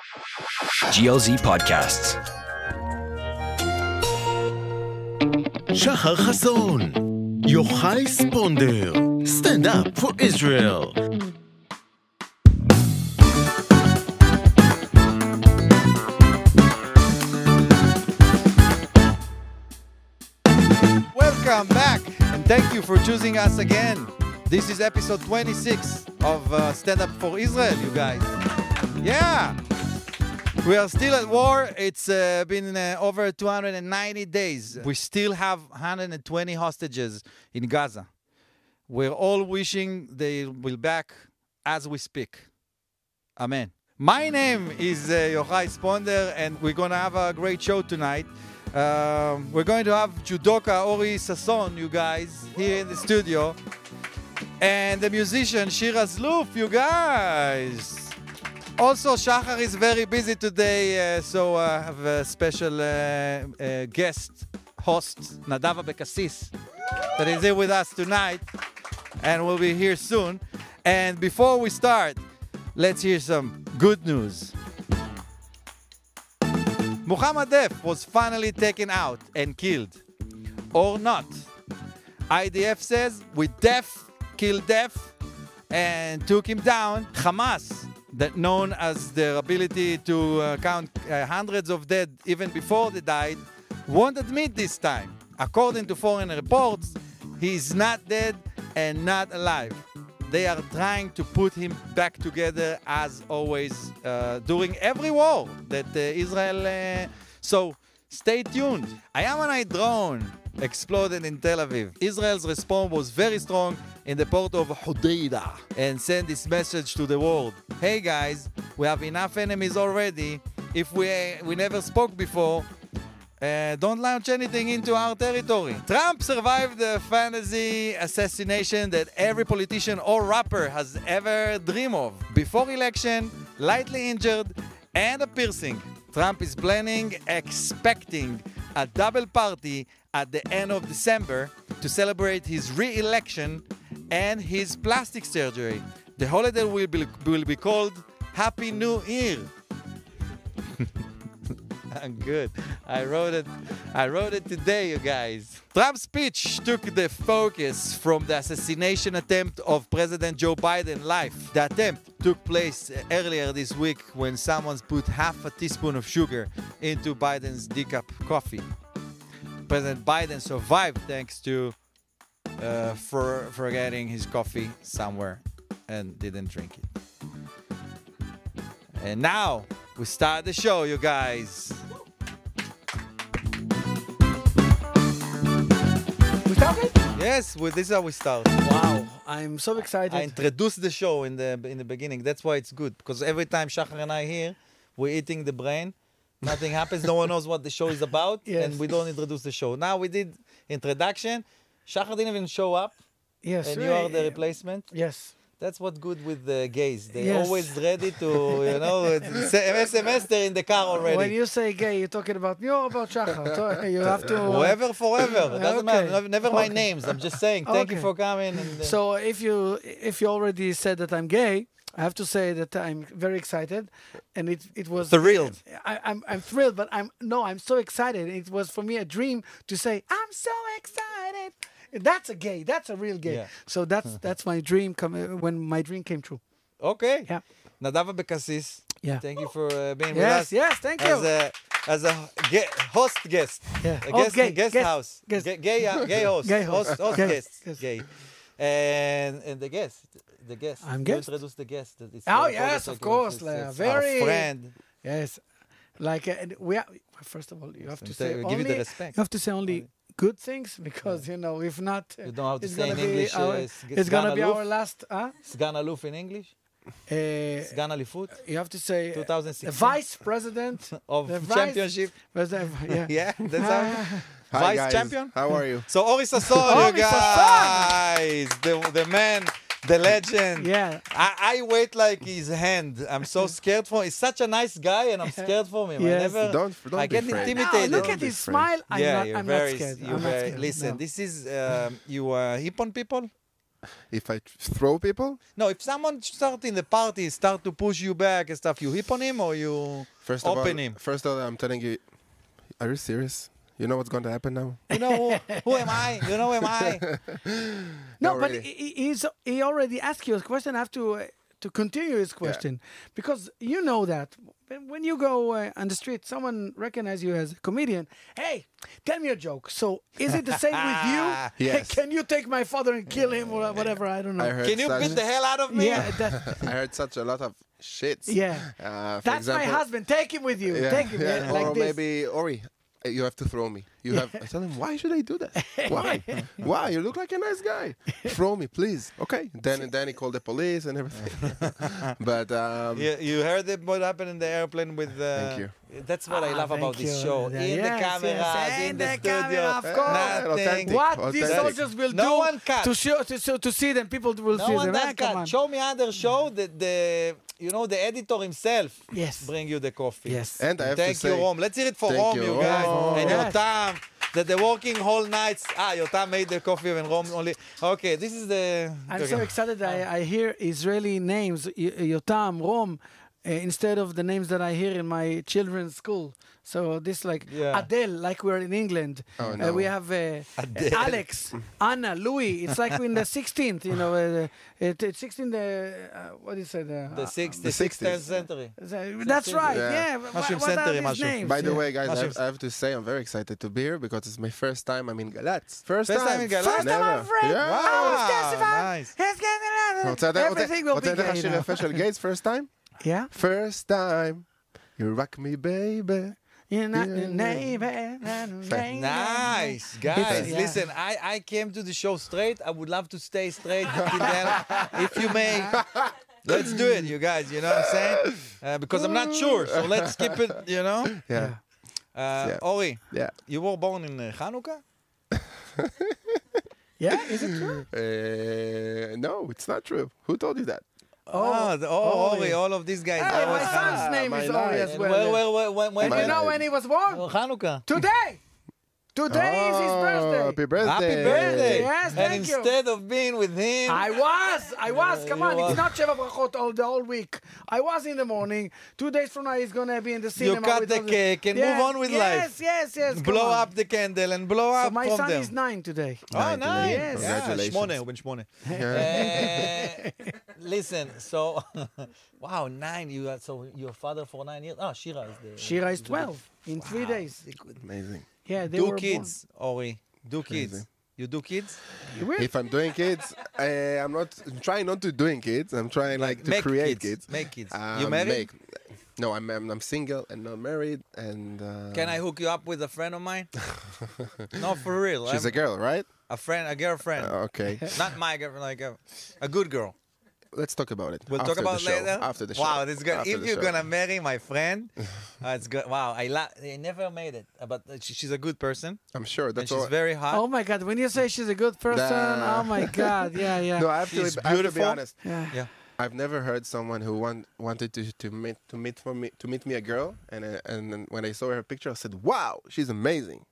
GLZ Podcasts. שחר חסון, ויוחאי ספונדר, סטנדאפ for Israel. Welcome back, and thank you for choosing us again. This is episode 26 of Stand Up for Israel, you guys. Yeah! We are still at war. It's been over 290 days. We still have 120 hostages in Gaza. We're all wishing they will back as we speak. Amen. My name is ויוחאי ספונדר, and we're going to have a great show tonight. We're going to have ג'ודוקא, אורי, ששון, you guys, here in the studio. And the musician, Loof, you guys. Also, Shachar is very busy today, so I have a special guest host, Nadav Abekassis, that is here with us tonight and will be here soon. And before we start, let's hear some good news. Muhammad Def was finally taken out and killed. Or not. IDF says we killed Def and took him down. Hamas, that known as their ability to count hundreds of dead even before they died, won't admit this time. According to foreign reports, he is not dead and not alive. They are trying to put him back together as always during every war that Israel... So stay tuned. A Yemenite drone exploded in Tel Aviv. Israel's response was very strong in the port of Hadaida and sent this message to the world. Hey guys, we have enough enemies already. If we never spoke before, don't launch anything into our territory. Trump survived the fantasy assassination that every politician or rapper has ever dreamed of. Before election, lightly injured, and a piercing. Trump is expecting a double party at the end of December to celebrate his re-election and his plastic surgery. The holiday will be called Happy New Year. I'm good. I wrote it today, you guys. Trump's speech took the focus from the assassination attempt of President Joe Biden's life. The attempt took place earlier this week when someone put half a teaspoon of sugar into Biden's decaf coffee. President Biden survived thanks to forgetting his coffee somewhere and didn't drink it. And now we start the show, you guys. We started? Yes, this is how we start. Wow, I'm so excited. I introduced the show in the beginning. That's why it's good, because every time Shachar and I here, we're eating the brain. Nothing happens. No one knows what the show is about, Yes. and we don't introduce the show. Now we did introduction. Shachar didn't even show up, Yes, and you are the replacement. Yes. That's what's good with the gays. They're Yes. always ready to, SMS they're in the car already. When you say gay, you're talking about me or about Shachar? So you have to... Whoever, forever. It doesn't Okay. matter. Never mind Okay. names. I'm just saying. Thank you Okay. for coming. And, So if you already said that I'm gay, I have to say that I'm very excited, and it was Thrilled. I'm thrilled, but I'm so excited. It was for me a dream to say I'm so excited. That's a gay. That's a real gay. Yeah. So that's my dream. When my dream came true. Okay. Yeah. Nadav Abekassis. Yeah. Thank you for being with us. Yes. Thank you. As a host guest. Yeah. A Oh, guest, gay, guest guest, house. guest. Gay host. Gay host. Host Gay, guest. guest. Gay. And the guest. I'm You guest. introduce the guest. It's Oh, very yes, important. of course, It's very- our friend. Yes, like we are. First of all, you have to say Give only. you the respect. You have to say only good things because if not, You don't have to it's say in gonna be English. it's gonna be Sgan our Aluf. last. Sgan Aluf in English. Sgan Alifut. You have to say 2016. the vice president Of the championship. Yeah. Yeah, that's how. Hi Vice guys. champion? How are you? So Ori Sasson, you Ori guys, the man, the legend. Yeah. I wait like his hand. I'm so scared for him. He's such a nice guy, and I'm scared for him. Yes. Don't I be get afraid. intimidated. Look Don't at be his afraid. smile. I'm Yeah, not. you're I'm very, not scared. you're I'm not very. scared. Listen, No. this is you Hippon people. If I throw people? No, if someone start in the party, start to push you back and stuff, you hip on him or you open him? First of all, I'm telling you, are you serious? You know what's going to happen now? You know who am I? You know who am I? No, No, but really. he already asked you a question. I have to continue his question because you know that when you go on the street, someone recognizes you as a comedian. Hey, tell me a joke. So is it the same with you? Yes. Hey, can you take my father and kill him or whatever? I don't know. I heard Can you such, beat the hell out of me? Yeah, I heard such a lot of shits. yeah. For That's my example, husband. Take him with you. Yeah, Take him yeah. like Or this. maybe Ori, you have to throw me. You have. I tell him, why should I do that? Why? Why? You look like a nice guy. Throw me, please. Okay. Then he called the police and everything. But You heard what happened in the airplane with. Thank you. That's what I love thank about this you. show. Yeah, In the yes, cameras, yes, in in the the studio. camera, of course. Nothing. Authentic. What these Authentic. soldiers will No do one cut. to see them, people will No see one them. does Ah, come cut. on. Show me other show that the editor himself Yes. bring you the coffee. Yes. and I have Thank to you, say, Rom. Let's hear it for thank Rom, you, you guys. Rom. And Yes. Yotam, that they're working whole nights. Yotam made the coffee and Rom only. Okay, this is the... I'm so excited. I hear Israeli names, Yotam, Rom, instead of the names that I hear in my children's school. So this like Yeah. Adele, like we're in England. Oh, no. We have Adele. Alex, Anna, Louis. It's like in the 16th, you know, 16th, what do you say? The 60s. 16th century. That's right, Yeah. yeah. Mushroom What are century, these mushroom. names? by the Yeah. way, guys, Mushrooms. I have to say I'm very excited to be here because it's my first time I'm in Galatz. First time in Galatz? First time Never. I'm friend. Yeah. Nice. Everything will רוצה be לתת לך gay שיר now. יפה של גייז? First time? Yeah. First time. You rock me, baby. You're not the Yeah. neighbor. Nice, guys. Yeah. Listen, I came to the show straight. I would love to stay straight till then. If you may, let's do it, you guys. You know what I'm saying? Because I'm not sure, so let's keep it, you know? Yeah. Ori, Yeah. you were born in Hanukkah? Yeah, is it true? No, it's not true. Who told you that? Ori, all of these guys. Hey, I my was son's name my is Ori life. as And well. when And you know when he was born? Hanukkah. Today! Today is his birthday. Happy birthday. Happy birthday! Yes, And thank you. instead of being with him, I was. Come on, you it's are. not Sheva Brachot the whole week. I was in the morning. 2 days from now, he's going to be in the cinema. cut with the all cake and move on with life. Yes. come blow on. up the candle and blow So up my from son them. is 9 today. Oh, Nine nice. today. Yes. Congratulations. שמונה, הוא בן שמונה. Listen, so, wow, 9, so your father for 9 years. Shira is the... Shira is 12 in 3 days. Amazing. Yeah, they Do were kids, Ori. Do kids. Amazing. You do kids? born. Really? If I'm doing kids, I'm trying not to doing kids. I'm trying like to Make create kids. kids. Make kids. You married? No, I'm single and not married. And Can I hook you up with a friend of mine? No, for real. She's a girl, right? A girlfriend. Okay. Not my girlfriend, like a good girl. Let's talk about it. We'll after talk about the show. later. After the show. Wow, this is good. After If the you're show. gonna marry my friend, it's good. Wow, I never made it, but she's a good person I'm sure and that's she's all. very hot. Oh my God! When you say she's a good person, Nah. oh my God! Yeah. No, I have She's to be beautiful. honest. Yeah. Yeah. I've never heard someone who wanted to meet me a girl, and then when I saw her picture, I said, "Wow, she's amazing."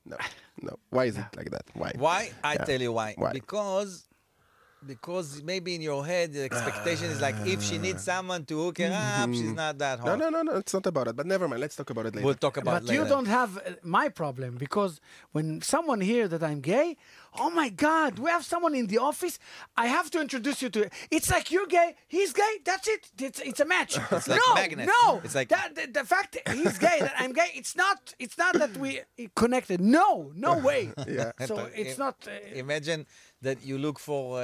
No. Why is it like that? Why? Why? I Yeah. tell you why. Why? Because maybe in your head the expectation is like if she needs someone to hook her up, she's not that hot. No, it's not about it. But never mind. Let's talk about it later. We'll talk about But later. you don't have my problem because when someone hears that I'm gay, oh my God, we have someone in the office. I have to introduce you to it. It's like you're gay, he's gay. That's it. It's a match. It's like no, magnets. no. It's like- the fact that he's gay, that I'm gay. It's not that we connected. No way. Yeah. So it's not. Imagine that you look for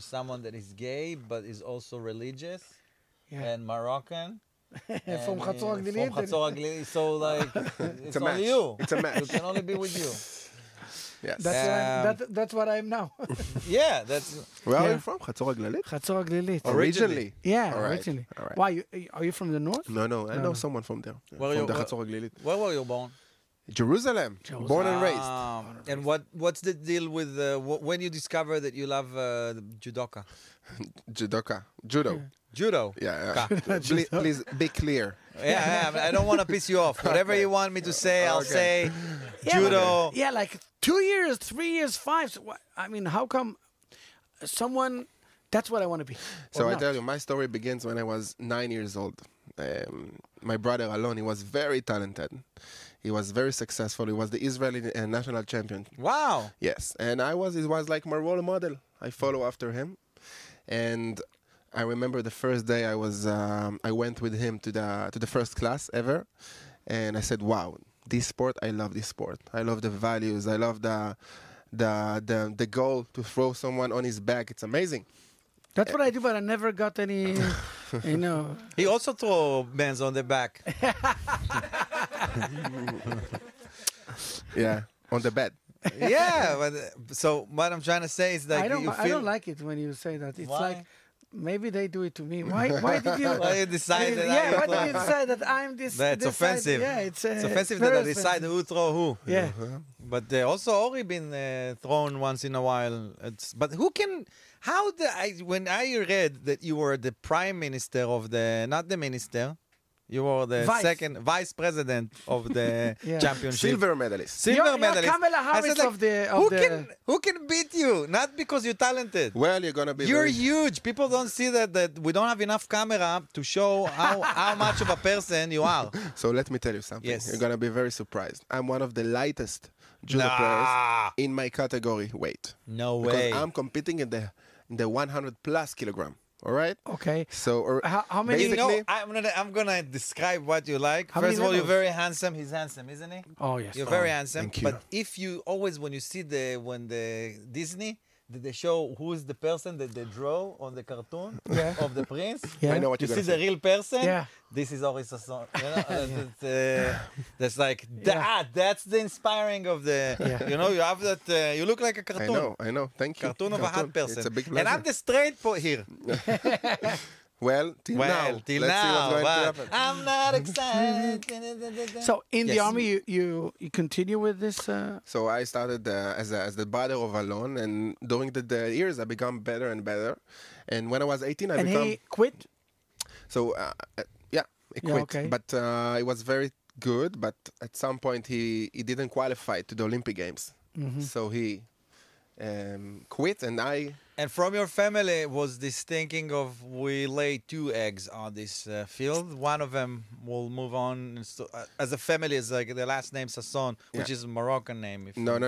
someone that is gay but is also religious Yeah. and Moroccan. From and, Chatzor from HaGlilית. Chatzor HaGlilית. So like it's a only match. you. It's a match. It can only be with you. Yes. That's what I'm now. Yeah, that's Where are Yeah. you from? חצור הגלילית? Chatzor HaGlilית. Originally. Yeah, All right. originally. All right. Why? Are you from the north? No, I know No. someone from there. Where From you- the where- חצור הגלילית. where were you born? Jerusalem. Born and raised. And what's the deal with when you discover that you love Judokã? Judokã. Judo. Judo. Yeah. Please be clear. Yeah, I don't want to piss you off. Whatever you want me to say, I'll Okay. say. Yeah, Judo. Yeah, like 2 years, 3 years, 5. So I mean, how come? someone, that's what I want to be. So or I not. tell you, my story begins when I was 9 years old. My brother Alon, he was very talented. He was very successful. He was the Israeli national champion. Wow. Yes, and it was like my role model. I follow after him, and I remember the first day I went with him to the first class ever, and I said, "Wow, this sport! I love this sport. I love the values. I love the goal to throw someone on his back. It's amazing." That's what I do, but I never got any, you know. He also throw bands on the back. Yeah, on the bed. Yeah, but so what I'm trying to say is that I you feel... don't like it when you say that. It's Why? like maybe they do it to me. Why did you? Why you decide that Yeah, I why throw? did you decide that I'm this? That's this side? offensive. Yeah, it's offensive very that I decide offensive. who throw who. Yeah. But also Ori been thrown once in a while. But who can? When I read that you were the prime minister of not the minister, you were the second vice president of the Yeah. championship. Silver medalist. Silver You're medalist. Kamala I said, Harris of the. Who can beat you? Not because you're talented. Well, you're gonna be. You're very- huge. People don't see that we don't have enough camera to show how much of a person you are. So let me tell you something. Yes. You're gonna be very surprised. I'm one of the lightest judo Nah. players in my category weight. No Because way. I'm competing in the 100 plus kilogram. All right. Okay. So How many? You know, basically- I'm gonna describe what you like. How many First of all, you're levels? very handsome. He's handsome, isn't he? Oh yes. You're very handsome. thank you. But if you always, when you see when the Disney, did they show who is the person that they draw on the cartoon Yeah. of the prince? Yeah. I know what You you're see gonna the say. real person? Yeah. This is Ori Sasson. You know, that's like Yeah. that's the inspiring of the. Yeah. You know, you have that. You look like a I cartoon. know. Thank you. Cartoon of a hot person. It's a big and pleasure. I'm the straight here. Well, till now. Till Let's see what's now, going to but happen. I'm not excited. So in the Yes. army, you continue with this. So I started as the brother of Alon, and during the years I become better and better. And when I was 18, I And become. he quit. So yeah, he Yeah, quit. okay. But it was very good. But at some point he didn't qualify to the Olympic Games. Mm-hmm. So he quit, and I. And from your family was this thinking of we lay 2 eggs on this field. One of them will move on. And as a family, it's like the last name Sasson, which Yeah. is a Moroccan name. No.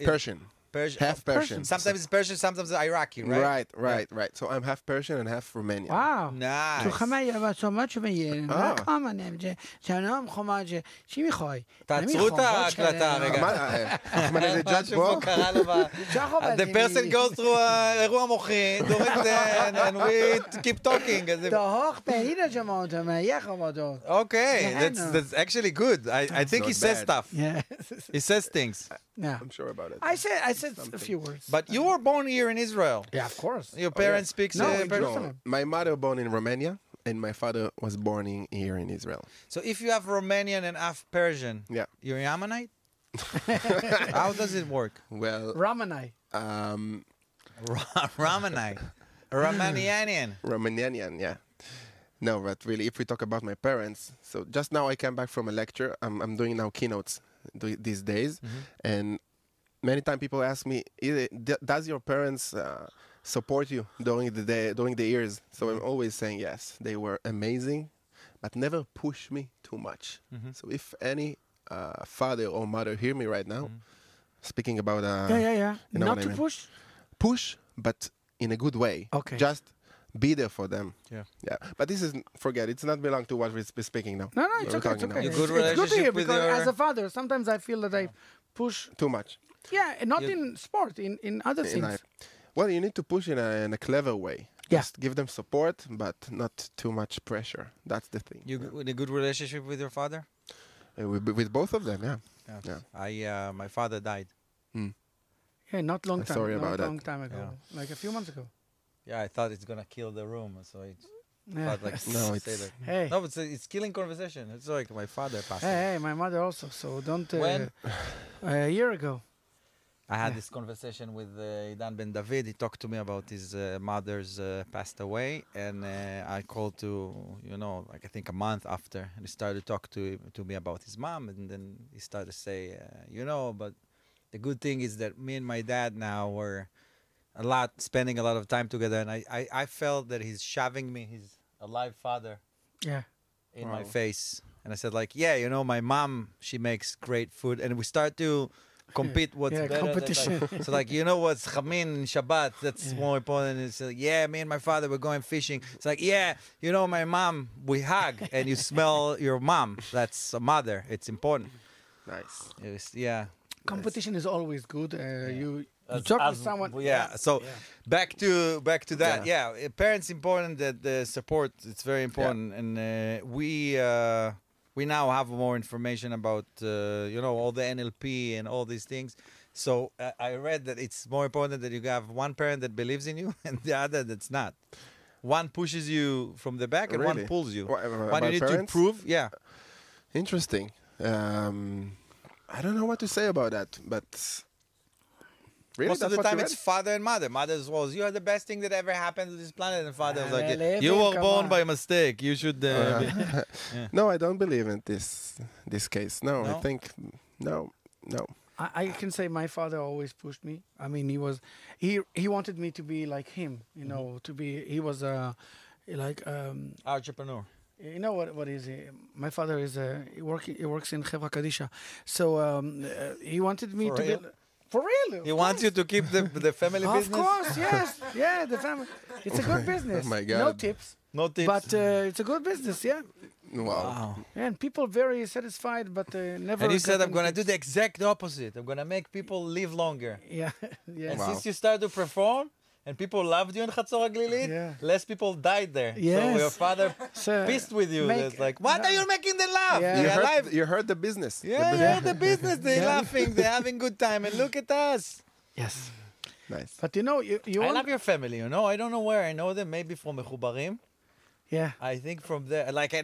Persian. Persian. Half Persian. Sometimes it's Persian, sometimes it's Iraqi, right? Right. So I'm half Persian and half Romanian. Wow. Nice. تو خمه و شما چه میگین؟ کاما نمیشه. شما خماجه چی میخوای؟ תעצרו את ההקלטה רגע. Ahmadinejad משהו פה פה? קרה לו The person goes through אירוע מוחי, during and we keep talking. as if- דاهاق بینید شما جمعه یه خمادو. Okay, Yeah, that's no. that's actually good. I think he not says bad. stuff. Yeah. He says things. No. I'm sure about it. I said a few words. But you were born here in Israel. Yeah, of course. Your parents speak No, in Persian. Jerusalem. My mother born in Romania, and my father was born here in Israel. So if you have Romanian and half Persian, Yeah. you're Yemenite? How does it work? Well, Ramanai. Ramanite. Romanian. Romanian, yeah. No, but really, if we talk about my parents, so just now I came back from a lecture. I'm doing now keynotes these days, and many times people ask me, does your parents support you during the years? So I'm always saying yes. They were amazing, but never push me too much. So if any father or mother hear me right now, speaking about Yeah. you know Not what I to mean. push. But in a good way. Okay. Just be there for them. Yeah. But this is it's not belong to what we're speaking now. No, it's We're okay. talking It's okay. now. You good It's good to relationship hear with because your- as a father, sometimes I feel that I push. Too much. Yeah, not in sport, in other In things. life. Well, you need to push in a clever way. Yeah. Just give them support, but not too much pressure. That's the thing. You in a good relationship with your father? With both of them, yeah. Yeah. My father died. Yeah, not long time. Sorry not about long that. time ago. Like a few months ago. Yeah, I thought it's gonna kill the room, so it Yeah. felt like No, say it's- that. Hey. No, but it's killing conversation. It's like my father passed. away. Hey, my mother also. So don't. When? A year ago. I had this conversation with Idan Ben David. He talked to me about his mother's passed away, and I called to, like I think a month after, and he started to talk to me about his mom, and then he started to say, but the good thing is that me and my dad now were spending a lot of time together, and I felt that he's shoving me his alive father Yeah. in my face. And I said, like, yeah, you know, my mom, she makes great food. And we start to compete what's Yeah, better. competition. So, like, you know what's chamin, Shabbat, that's more important. It's like, yeah, me and my father, we're going fishing. It's like, yeah, you know, my mom, we hug. And you smell your mom. That's a mother. It's important. Nice. Yeah. Competition is always good. You talk with someone. Yeah. So back to that. Yeah. Parents important. That the support. It's very important. And we now have more information about you know, all the NLP and all these things. So I read that it's more important that you have one parent that believes in you and the other that's not. One pushes you from the back and one pulls you. One you need parents? to prove. Yeah. Interesting. I don't know what to say about that, but really, Most of that's the what time you it's read? father and mother. Mother's was, you are the best thing that ever happened to this planet. And father was like, Levi, you were come born on. by mistake. You should... No, I don't believe in this case. No, No? I think no. I can say my father always pushed me. I mean, he wanted me to be like him, you know, he was like, Entrepreneur. you know what is he? My father is he works in Chevra Kadisha. So he wanted me For to real? be for real. He wants you to keep the family Of business? course, yes. Yeah, the family. It's a good business. Oh my No God. tips. No tips. But it's a good business, yeah. Wow. And people very satisfied, but never. And you said, I'm gotten going to do tips. the exact opposite. I'm going to make people live longer. Yeah, yeah. And Wow. since you started to perform, and people loved you in Chatzor HaGlilית, Yeah. less people died there. So Yes. your father So, pissed with you. make- That's like, what are you making them laugh? Yeah. They're alive. You heard the business. Yeah, you're the business. They're Yeah. laughing. They're having good time. And look at us. Yes. Nice. But you know, you I all- love your family, you know. I don't know where I know them. Maybe from Mechubarim. yeah. I think from there. Like I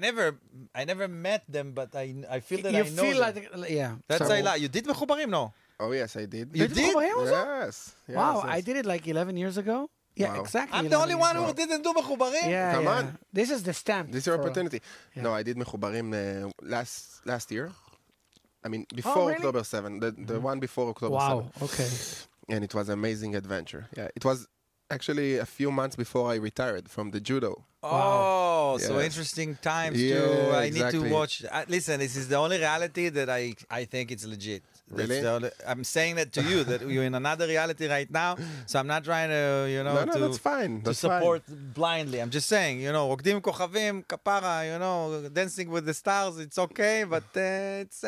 never met them, but I feel that You I know feel them. like yeah. That's So- I like. You did Mechubarim, no? Oh yes, I did. You did? Yes. Wow, yes, I yes. did it like 11 years ago. Yeah, Wow. exactly. I'm the 11 only years one who ago. didn't do Mechubarim. Yeah, Come yeah. on. This is the stamp. This is your for- opportunity. Yeah. No, I did Mechubarim last year. I mean, before really? October 7, the one before October 7. Wow. Okay. And it was an amazing adventure. Yeah, it was actually a few months before I retired from the judo. Oh, so Yes. interesting times Yeah, too. I exactly. need to watch. Listen, this is the only reality that I think it's legit. That's Really? the only, I'm saying that to you that you're in another reality right now. So I'm not trying to, you know, No, to that's fine. to That's support blindly. I'm just saying, you know, רוקדים עם כוכבים, kapara, you know, dancing with the stars. It's okay, but it's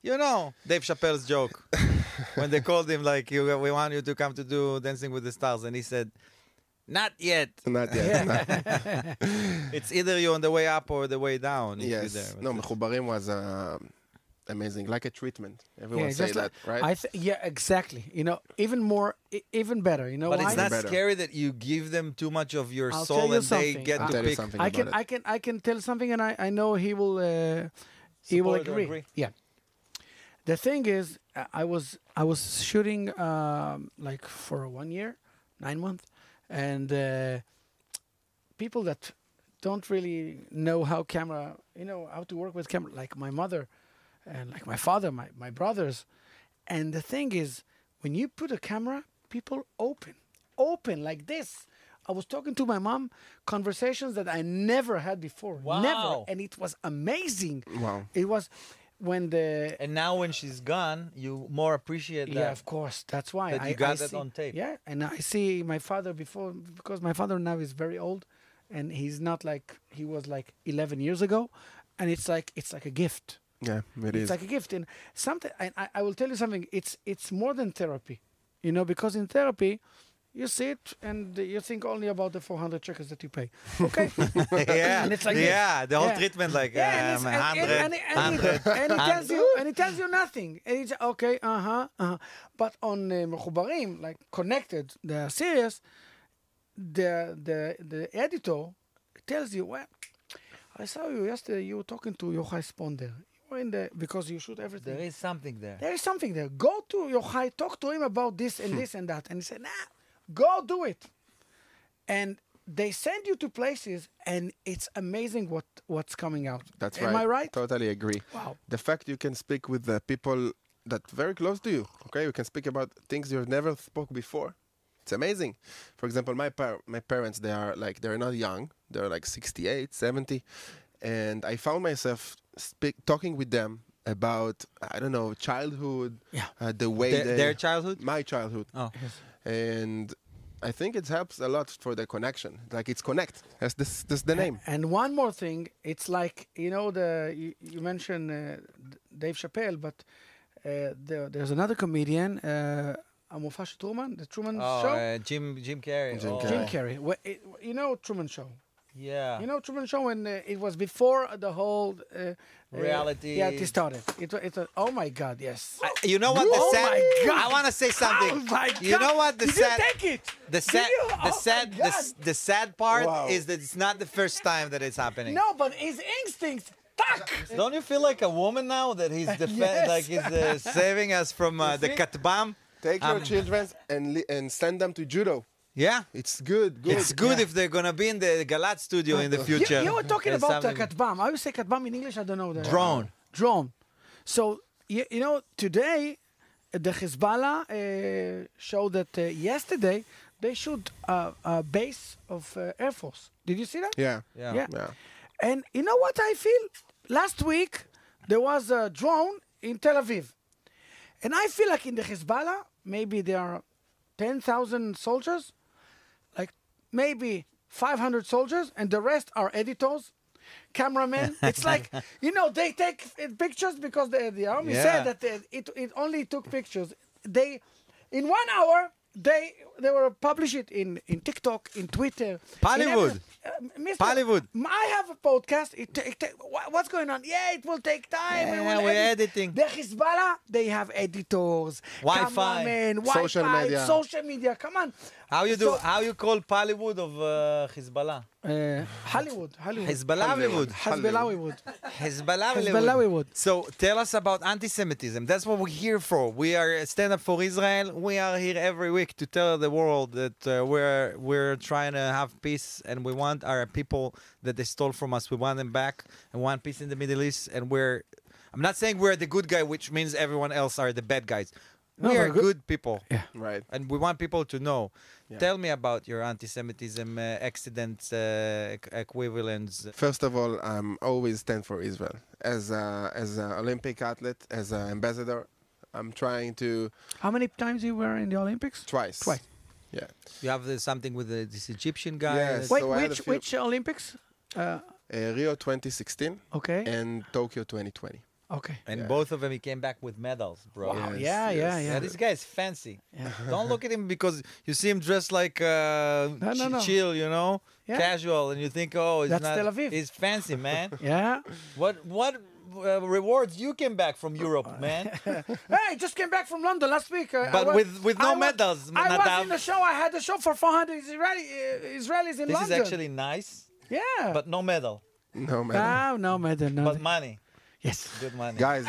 you know, Dave Chappelle's joke when they called him like, we want you to come to do Dancing with the Stars, and he said, not yet. fine. Not yet. It's either you're on the way up or the way down. if you're Yes. there. No, Mechubarim was amazing, like a treatment. Everyone Yeah, say just that, like- right? yeah, exactly. You know, even more, even better. You know But why? it's not Better. scary that you give them too much of your I'll soul tell you and they something. get I'll to tell you pick. something I about can, it. I can tell something, and I know he will Support or agree. agree. Yeah. The thing is, I was shooting like for 1 year, 9 months, and people that don't really know how to work with camera, like my mother, and like my father, my brothers, and the thing is, when you put a camera, people open like this. I was talking to my mom, conversations that I never had before, Wow. never, and it was amazing. Wow. It was when the And now when she's gone, you more appreciate yeah, that. of course. That's why That you got that on tape. Yeah, and I see my father before because my father now is very old, and he's not like he was like 11 years ago, and it's like a gift. Yeah, it It's is. like a gift, and something. I will tell you something. It's more than therapy, you know, because in therapy, you sit and you think only about the 400 shekels that you pay. Okay. yeah, And it's like yeah, this. the whole Yeah. treatment like Yeah, and, 100. and he tells you nothing. And it's okay, But on Mechubarim, like connected, the series, the editor tells you, well, I saw you yesterday. You were talking to Yochai Sponder. You were in the because you shoot everything. There is something there. There is something there. Go to Yochai, talk to him about this and this and that. And he said, nah, go do it. And they send you to places, and it's amazing what's coming out. That's Am right. I right? Totally agree. Wow. The fact you can speak with the people that very close to you, okay? You can speak about things you've never spoke before. It's amazing. For example, my parents, they're not young. They're like 68, 70. And I found myself talking with them about, I don't know, childhood, the way Their childhood? My childhood. Oh. Yes. And I think it helps a lot for the connection. Like it's connect. That's the name. And one more thing, it's like, you know, you mentioned Dave Chappelle, but there's another comedian, המופע של טרומן, the Truman Show. Jim Carrey. Jim Carrey. You know Truman Show. Yeah. You know Truman Show, and it was before the whole reality. It started. It was, oh my God, yes. You know what the Oh sad? my God. I want to say something. Oh my God. You know what the Did sad? you take it? The sad. Did you? The Oh sad. my God. The sad part Wow. is that it's not the first time that it's happening. No, but his instincts. Tack! Don't you feel like a woman now that he's Yes. like he's saving us from the katbam? Take your children and send them to judo. Yeah. It's good. It's good if they're gonna be in the Galat studio in the future. You were talking There's about the something- katbam. I would say katbam in English. I don't know. Drone. So you know, today the Hezbollah showed that yesterday they shoot a base of Air Force. Did you see that? Yeah. And you know what I feel? Last week there was a drone in Tel Aviv, and I feel like in the Hezbollah maybe there are 10,000 soldiers, like maybe 500 soldiers, and the rest are editors, cameramen. It's like, you know, they take pictures because the army said that it only took pictures. They, in 1 hour, they were publish it in TikTok, in Twitter. Bollywood. Bollywood. I have a podcast. What's going on? Yeah, it will take time. Yeah, we're editing. The Hezbollah, they have editors, Wi-Fi. cameramen, Social media. social media. Come on. How you call Bollywood of Hezbollah? Hollywood. Hezbollah Hollywood. Hezbollah. So tell us about anti-Semitism. That's what we're here for. We are Stand Up for Israel. We are here every week to tell the world that we're trying to have peace, and we want our people that they stole from us. We want them back, and want peace in the Middle East. And I'm not saying we're the good guy, which means everyone else are the bad guys. We are good people. Yeah. Right. And we want people to know. Tell me about your anti-Semitism accidents, equivalents. First of all, I'm always stand for Israel. As an Olympic athlete, as an ambassador, I'm trying to... How many times you were in the Olympics? Twice. Yeah. You have something with this Egyptian guy? Yes. Wait, So I had a few- which Olympics? Rio 2016 Okay. and Tokyo 2020. Okay. And both of them, he came back with medals, bro. Wow. Yes, Yeah. Yeah, this guy is fancy. Yeah. Don't look at him because you see him dressed like No. chill, you know, Yeah. casual, and you think, oh, he's That's not. Tel Aviv. He's fancy, man. Yeah. What rewards you came back from Europe, man? Hey, I just came back from London last week. But with no medals, I was Nadav. in the show. I had a show for 400 Israelis in This London. is actually nice, Yeah. but no medal, No, man. No medal. No. but money. Yes. Good money. Guys,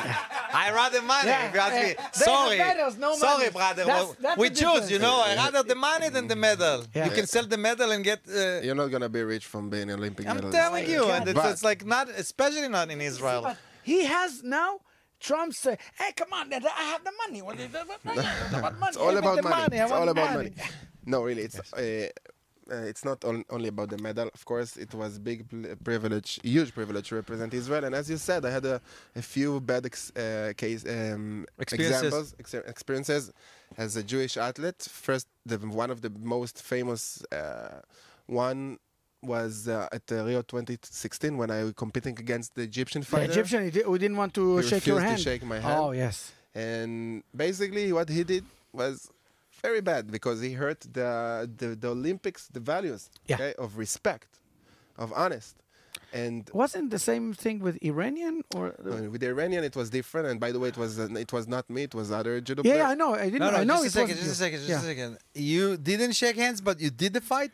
I rather money. Yeah, If you ask me. they Sorry, have medals, no sorry, money. brother. That's We the choose, difference. you know. I rather the money than the medal. Yeah. You can sell the medal and get. you're not gonna be rich from being an Olympic I'm medalist. telling you, and But- it's like not, especially not in Israel. But he has now. Trump say, "Hey, come on, I have the money. What is about money? It's all about money. I It's want all about money." money. No, really, it's not only about the medal. Of course, it was big privilege, huge privilege to represent Israel. And as you said, I had a few bad experiences as a Jewish athlete. First, one of the most famous one was at Rio 2016 when I was competing against the Egyptian The fighter. Egyptian, we didn't want to He shake your refused hand. to shake my hand. Oh yes. And basically, what he did was very bad because he hurt the Olympics, the values of respect, of honest. And Wasn't the same thing with Iranian or? with the Iranian, it was different. And by the way, it was not me; it was other judo Yeah, players. I know. I didn't. No, I know just it a was second, you. just a second, just Yeah. a second. You didn't shake hands, but you did the fight?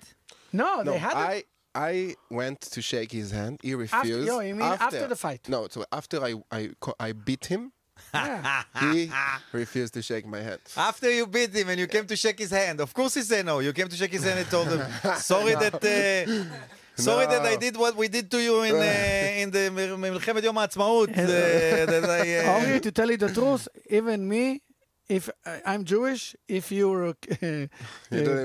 No, No, they had. I went to shake his hand. He refused. You mean after the fight? No, so after I beat him, Yeah. he refused to shake my hand. After you beat him and you came to shake his hand, of course he said no. You came to shake his hand and told him, sorry that I did what we did to you in the מלחמת יום העצמאות. Only to tell you the truth, even me, if I'm Jewish, if you're... You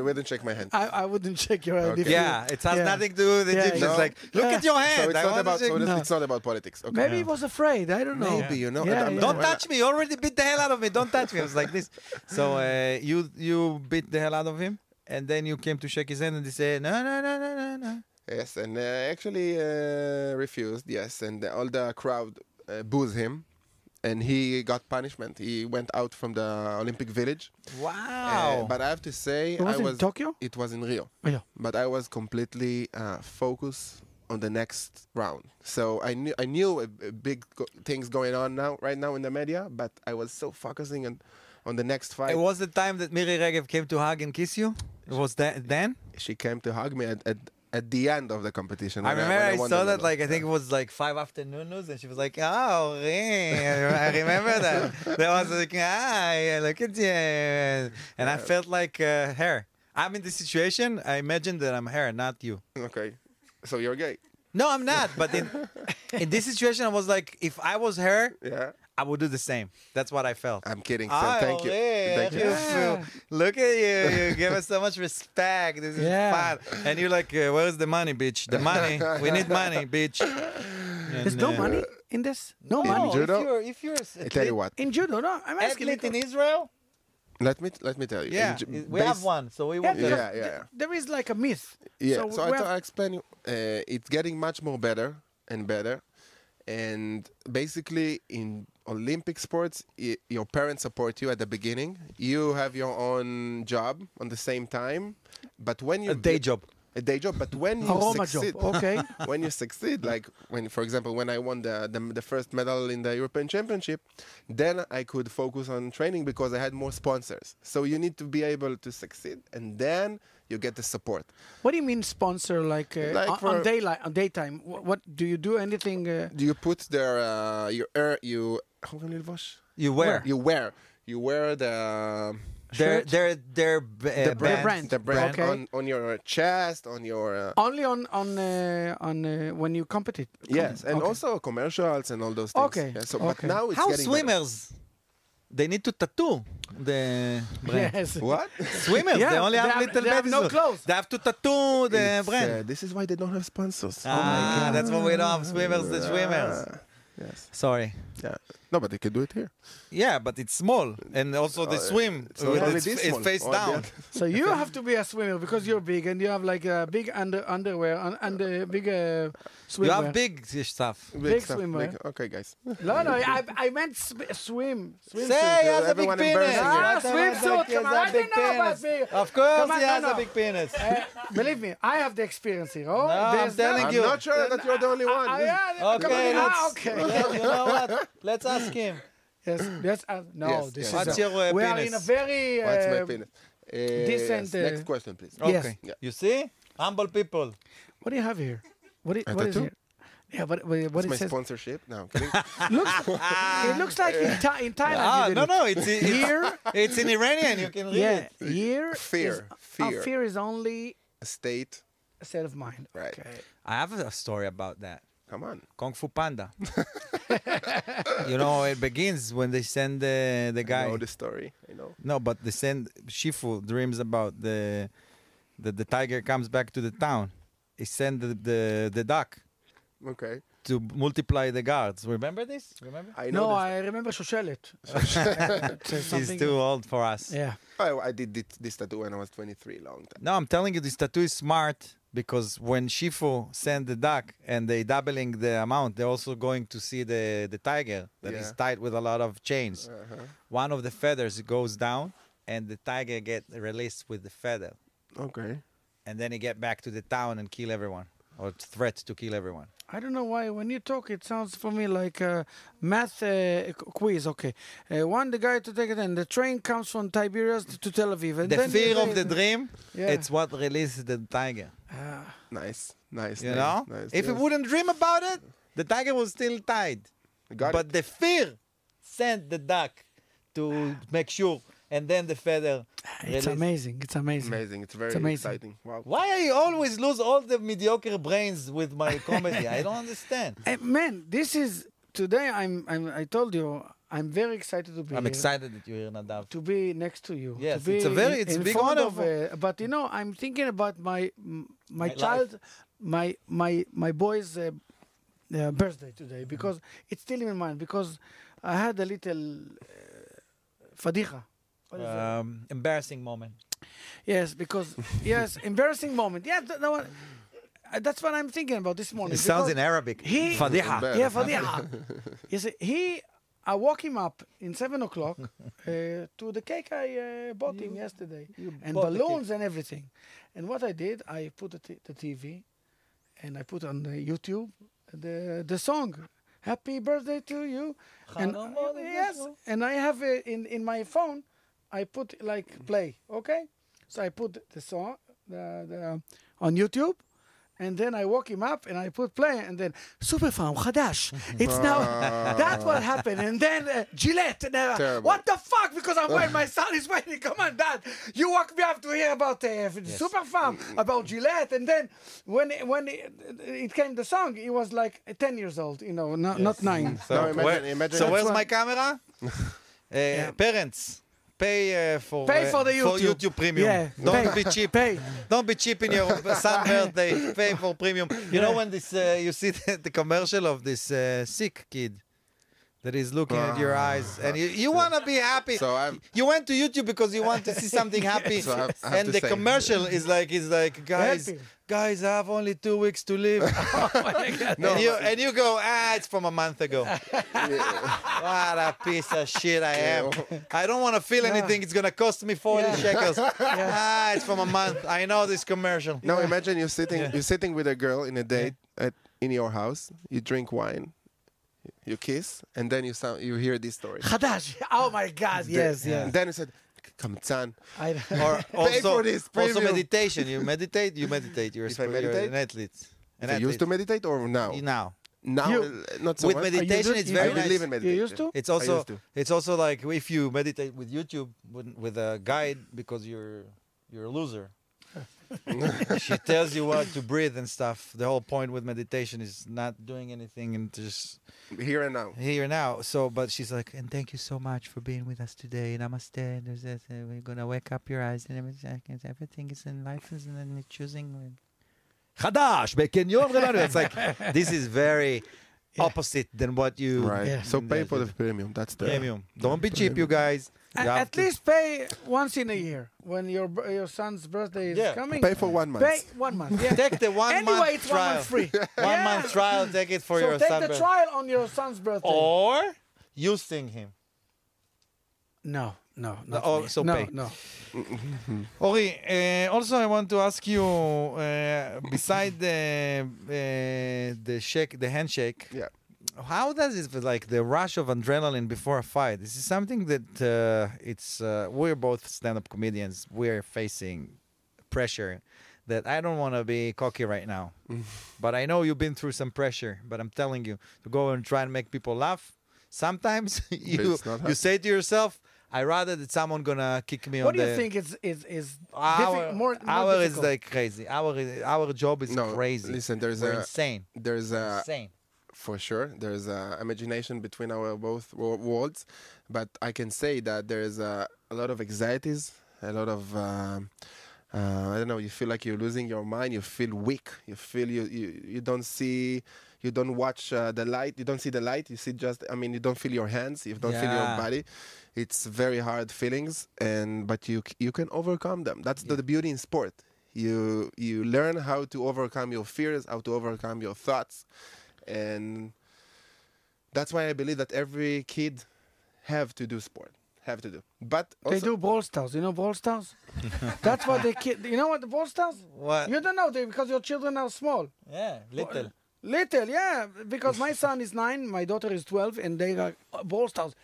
wouldn't shake my hand. I wouldn't shake your hand. Okay. if you- Yeah, it has nothing to do with Yeah, Egyptians. No. Like, look at your So hand. it's I not want to about shake- so No. it's not about politics. Okay. Maybe he was afraid. I don't know. Maybe, you know. Yeah, I'm yeah. not- Don't touch me. You already beat the hell out of me. Don't touch me. I was like this. So you beat the hell out of him, and then you came to shake his hand, and he said, no. Yes, and actually refused. Yes, and all the crowd booed him, and he got punishment. He went out from the Olympic Village. Wow. But I have to say, It was in Tokyo? It was in Rio. Oh, yeah. But I was completely focused on the next round. So I knew big things going on right now in the media, but I was so focusing on the next fight. It was the time that Miri Regev came to hug and kiss you? It was that then? She came to hug me at the end of the competition. I when remember I won saw the that, medal. like, I think it was like 5 afternoon news, and she was like, oh, Ori. I remember that. There was like, look at you. And I felt like her. I'm in this situation, I imagine that I'm her, not you. Okay, so you're gay. No, I'm not. But in this situation, I was like, if I was her, Yeah, I would do the same. That's what I felt. I'm kidding. Phil. Ah, Thank you. Ori, Thank you. Yeah. Look at you. You give us so much respect. This is Yeah. fun. And you're like, where's the money, bitch? The money. We need money, bitch. There's no money in this? No money? No, judo? if you're I tell you what. In judo, no. I'm asking. athlete in because- Israel, Let me tell you. yeah, we have one, so we Yeah, want because Yeah, yeah. there is like a myth. Yeah. So we have- I explain you. It's getting much more better and better, and basically in Olympic sports, your parents support you at the beginning. You have your own job on the same time, but when you a day job. a day job, but when you Aroma succeed, job. Okay. when you succeed, like when, for example, when I won the first medal in the European Championship, then I could focus on training because I had more sponsors. So you need to be able to succeed, and then you get the support. What do you mean sponsor? Like, Like on for- daylight, on daytime? What do you do? Anything? Do you put their you how can you wash? You wear. You wear the Their the brand. the brand Okay. on your chest, on your Only on when you compete. yes, and Okay. also commercials and all those things. Okay, Yeah, so but okay. now it's How getting better. swimmers? They need to tattoo the brand. Yes. What? Swimmers, Yeah, they only they have have- little they have babies. no clothes. They have to tattoo the It's, brand. this is why they don't have sponsors. That's what we don't have swimmers, the swimmers. Yes. Sorry. Yeah. No, but they could do it here. Yeah, but it's small. And also they swim it's with only its this it's small. face Oh, down. yeah. So you have to be a swimmer because you're big and you have like a big underwear and big You swimwear. have big stuff. Big stuff, swimwear. okay, guys. No, I meant swim. Swim Say, he suit. has a big Everyone penis. embarrassing you. Ah, swimsuit, come on, I didn't know about me. Of course Come on, he has no, a no. big penis. Believe me, I have the experience here. Oh, No, I'm there's telling I'm you. not sure that you're the only one. yeah, Okay, okay. you know what? Let's ask him. Yes, yes. No, Yes, this yes. is. What's your we are penis? in a very What's my penis? decent, Yes, next question, please. Yes. Okay. Yeah. You see? Humble people. What do you have here? What A is tattoo? here? Yeah, what It's it my says? sponsorship. No, I'm kidding. It looks like in Thailand. Ah, you did no, it. no, it's Here, it's in Iranian. You can read yeah, it. here. Fear, fear. Fear is only A state. a state of mind. Right. Okay. I have a story about that. Come on. Kung Fu Panda. You know, it begins when they send the guy. I know the story. I know. No, but they send Shifu dreams about the tiger comes back to the town. He send the duck Okay. to multiply the guards. Remember this? Remember? I know No, this. I remember Shoshelet. He's too old for us. Yeah. I did this tattoo when I was 23, long time. No, I'm telling you, this tattoo is smart because when Shifu send the duck and they doubling the amount, they're also going to see the tiger that is Yeah. tied with a lot of chains. One of the feathers goes down and the tiger get released with the feather. Okay. And then he get back to the town and kill everyone or threat to kill everyone. I don't know why. When you talk, it sounds for me like a math quiz. Okay. One, the guy to take it in. The train comes from Tiberias to Tel Aviv. And The then fear of the dream, Yeah. it's what releases the tiger. Nice. Nice. You nice, know? Nice. If he wouldn't dream about it, the tiger was still tied. Got But it. the fear sent the duck to make sure, and then the feather. It's released. amazing. It's amazing. Amazing. It's very amazing. exciting. Wow. Why I always lose all the mediocre brains with my comedy? I don't understand. Man, this is today. I told you I'm very excited to be I'm here. excited that you're here, Nadav. To be next to you. Yes, to be it's a in big front honor. of, but you know, I'm thinking about my My child, my boy's birthday today because it's still in my mind because I had a little fadicha. What is that? Embarrassing moment. Yes, because yes, embarrassing moment. Yeah, that's what I'm thinking about this morning. It sounds because in Arabic. He, Fadiha. yeah, fadiha. You see, I woke him up in 7 o'clock to the cake I bought him yesterday, and bought the balloons and everything. And what I did, I put the TV, and I put on the YouTube the song, "Happy Birthday to You," and yes, and I have it in my phone. I put like play, okay? So I put the song the on YouTube. And then I woke him up and I put play and then Super Farm Khadash. It's now that's what happened. And then Gillette. And, what the fuck? Because my son is waiting. Come on, Dad. You woke me up to hear about Super Farm, about Gillette. And then when it came the song, he was like 10 years old. You know, not 9. So, imagine so where's my camera? Parents. Pay for the YouTube. Premium. Yeah, Don't be cheap. Pay. Don't be cheap in your son's birthday. Pay for premium. You know when this you see the commercial of this sick kid that is looking at your eyes and you want to be happy. So you went to YouTube because you want to see something happy. So I have and to the say- commercial is like guys, I have only 2 weeks to live. and you go, it's from a month ago. What a piece of shit I am. I don't want to feel anything. It's going to cost me 40 shekels. It's from a month. I know this commercial. Now imagine you're sitting with a girl in a date in your house. You drink wine, you kiss, and then you hear this story. Khadash. Oh my God. Yes. And then you said, "Kamtzan." Or for this also premium. meditation. You meditate. You're If I you're meditate? an athlete. You used to meditate or now? Now. Now, not so With much. meditation, it's very I nice. believe in You meditation. used to? It's also like if you meditate with YouTube with a guide because you're a loser. She tells you what to breathe and stuff. The whole point with meditation is not doing anything and just Here and now. here now. So, but she's like, and thank you so much for being with us today. Namaste. There's this, we're gonna wake up your eyes and everything is in life is in choosing. Chadash, בקניון רבנו. It's like this is very opposite than what you. Right. Yeah. So pay for the premium. That's the Premium. Don't be cheap, you guys. You have At to- least pay once in a year when your son's birthday is coming. Pay for 1 month. Pay 1 month. Yeah. Take the 1 anyway, month it's trial. 1 month free. 1 month trial. Take it for so your take son. the trial on your son's birthday. Or you sing him. No. Not Oh, me. so no, pay. no. Ori, also I want to ask you, beside the handshake, Yeah. how does it feel like the rush of adrenaline before a fight? This is something that we're both stand-up comedians. We're facing pressure that I don't want to be cocky right now, but I know you've been through some pressure. But I'm telling you to go and try and make people laugh. Sometimes you it's not say to yourself, "I rather that someone gonna kick me What on do the." you think is Our is difficult? like crazy. Our job is No, crazy. listen, there's We're a- insane. There's a Insane. for sure. There's imagination between our both worlds, but I can say that there's a lot of anxieties, a lot of I don't know. You feel like you're losing your mind. You feel weak. You feel you don't see. You don't watch the light. You don't see the light. You see just. I mean, you don't feel your hands. You don't feel your Yeah. body. It's very hard feelings, but you can overcome them. That's the beauty in sport. You learn how to overcome your fears, how to overcome your thoughts, and that's why I believe that every kid have to do sport. Have to do. But also, They do Brawl Stars. You know Brawl Stars? That's what they kid. You know what the Brawl Stars? What? You don't know because your children are small. Yeah, little. Little, yeah. Because my son is 9, my daughter is 12, and they are Brawl Stars.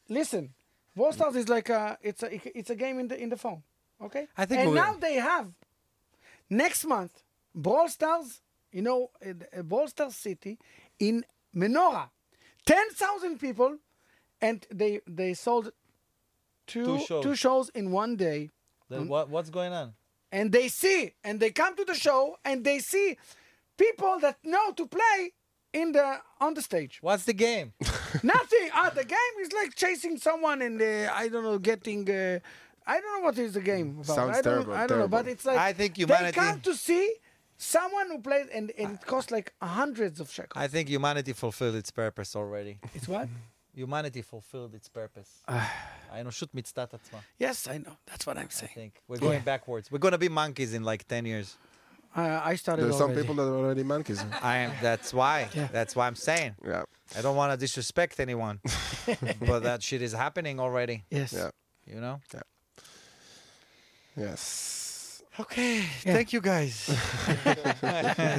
Listen, Brawl Stars is like it's a game in the phone. Okay. I think and we'll- now they have next month Brawl Stars. You know, Brawl Stars City in Menorah, 10,000 people, and they sold two shows in one day. Then what's going on? And they come to the show and they see people that know to play on the stage. What's the game? Nothing. The game is like chasing someone and I don't know, getting. I don't know what is the game about. Sounds I don't terrible, know. I don't know, but terrible. it's like I think humanity- they come to see someone who plays, and it costs like hundreds of shekels. I think humanity fulfilled its purpose already. It's what? Humanity fulfilled its purpose. האנושות מיצתה את עצמה. Yes, I know. That's what I'm I saying. think we're going backwards. We're going to be monkeys in like 10 years. I started There's some already. people that are already monkeys. That's why. Yeah. That's why I'm saying. Yeah. I don't want to disrespect anyone. But that shit is happening already. Yes. Yeah. You know? Yes. Okay. Yeah. Thank you guys.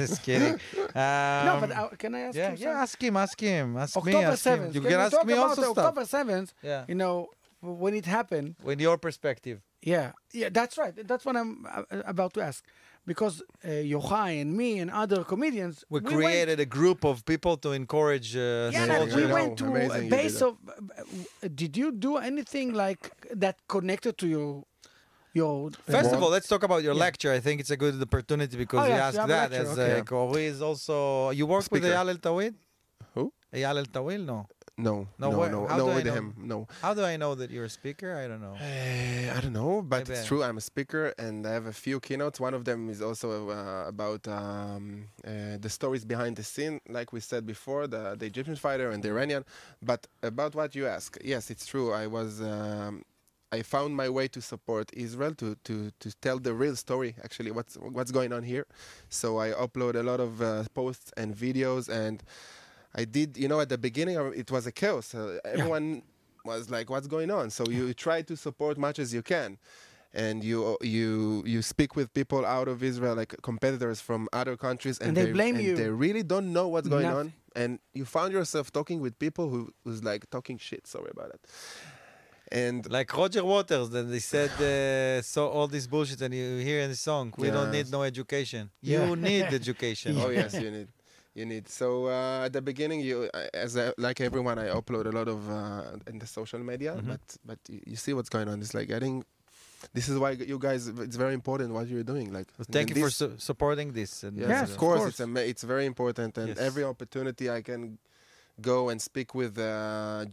Just kidding. No, but can I ask yeah, you yeah, something? ask him. Ask me. October Ask him. 7th. You Can can we ask talk me about also the stuff. October 7th? Yeah. You know, when it happened. With your perspective. Yeah, that's right. That's what I'm about to ask. Because Yochai and me and other comedians, We created a group of people to encourage Yeah, soldiers. we I know. went to Amazing a you base did of. Did you do anything like that connected to your? First of all, let's talk about your lecture. I think it's a good opportunity because Oh, you yes, asked you have a that. lecture, As okay. Kore is also. You work with Speaker. Eyal El Tawil? Who? Eyal El Tawil? No. No. No, No. where- No. how No. do I With know? him. No. How do I know that you're a speaker? I don't know. I don't know, but Maybe. it's true. I'm a speaker, and I have a few keynotes. One of them is also about the stories behind the scene, like we said before, the Egyptian fighter and the Iranian. But about what you ask, yes, it's true. I found my way to support Israel, to tell the real story, actually, what's going on here. So I upload a lot of posts and videos, and I did, at the beginning, it was a chaos. Everyone was like, what's going on? So you try to support much as you can. And you speak with people out of Israel, like competitors from other countries. And they blame you. They really don't know what's going Nothing. on. And you found yourself talking with people who's like talking shit, sorry about it. And Like Roger Waters, then they said, so all this bullshit, and you hear in the song, we don't need Yes. no education. Yeah. You need education. oh yes, you need. So at the beginning, like everyone, I upload a lot of in the social media. But you see what's going on. It's like this is why you guys. It's very important what you're doing. Like Thank and you for this- supporting this. And Yes, Yes, of of course. course. It's very important, and Yes. every opportunity I can go and speak with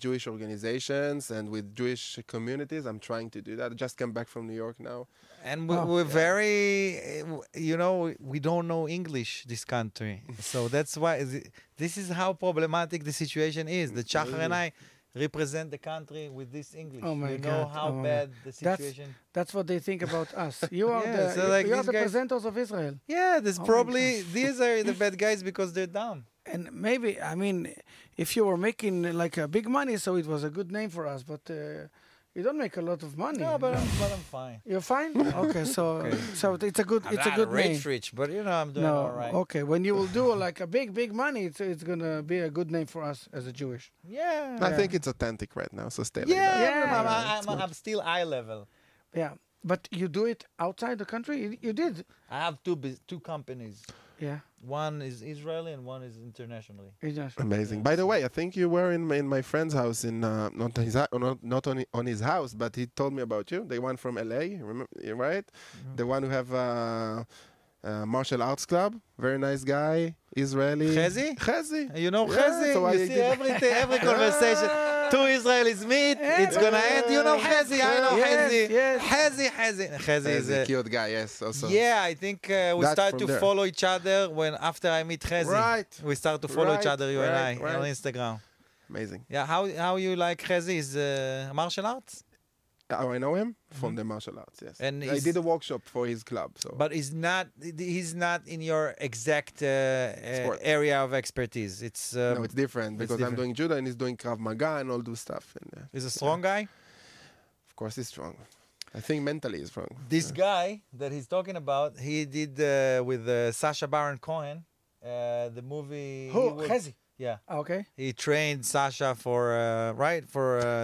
Jewish organizations and with Jewish communities, I'm trying to do that. I just came back from New York now. And we're very, we don't know English, this country. So that's why, this is how problematic the situation is. The Shachar and I represent the country with this English. Oh my you know God. how Oh my bad God. the situation. That's what they think about us. You are Yeah, so like you are these the guys- presenters of Israel. Yeah, there's Oh my probably, these are the bad guys because they're dumb. And maybe, I mean, if you were making like a big money, so it was a good name for us. But you don't make a lot of money. No, but I'm fine. You're fine. Okay, so it's a good I'm it's a not good name. rich, but I'm doing No, all right. okay. When you will do like a big money, it's gonna be a good name for us as a Jewish. Yeah. I think it's authentic right now, so stay like Yeah, that. I'm still eye level. Yeah, but you do it outside the country. You did. I have two companies. Yeah. One is Israeli and one is internationally. Amazing. By the way, I think you were in my friend's house not on his house, but he told me about you. The one from LA, remember, right? The one who have martial arts club. Very nice guy, Israeli. Chezi. You know Yeah, Chezi? so I You see did- every conversation. Two Israelis meet, it's gonna end. You know Chezi, I know Yes, Chezi. yes. Chezi is Chezi, cute guy, yes. Also. yeah, I think we That's start from to there. follow each other after I meet Chezi. Right. We start to follow each Right, other, you and I, right, on right. Instagram. Amazing. Yeah, how you like Chezi? Is martial arts? Oh, I know him from the martial arts, yes. And I he's- did a workshop for his club, so. But he's not in your exact Sport. area of expertise. It's no, it's different because I'm different. doing judo and he's doing Krav Maga and all those stuff. And, he's a strong guy. of course, he's strong. I think mentally he's strong. This guy that he's talking about, he did with Sacha Baron Cohen, the movie. Who? he was- Chezi. Yeah, Okay. he trained Sasha for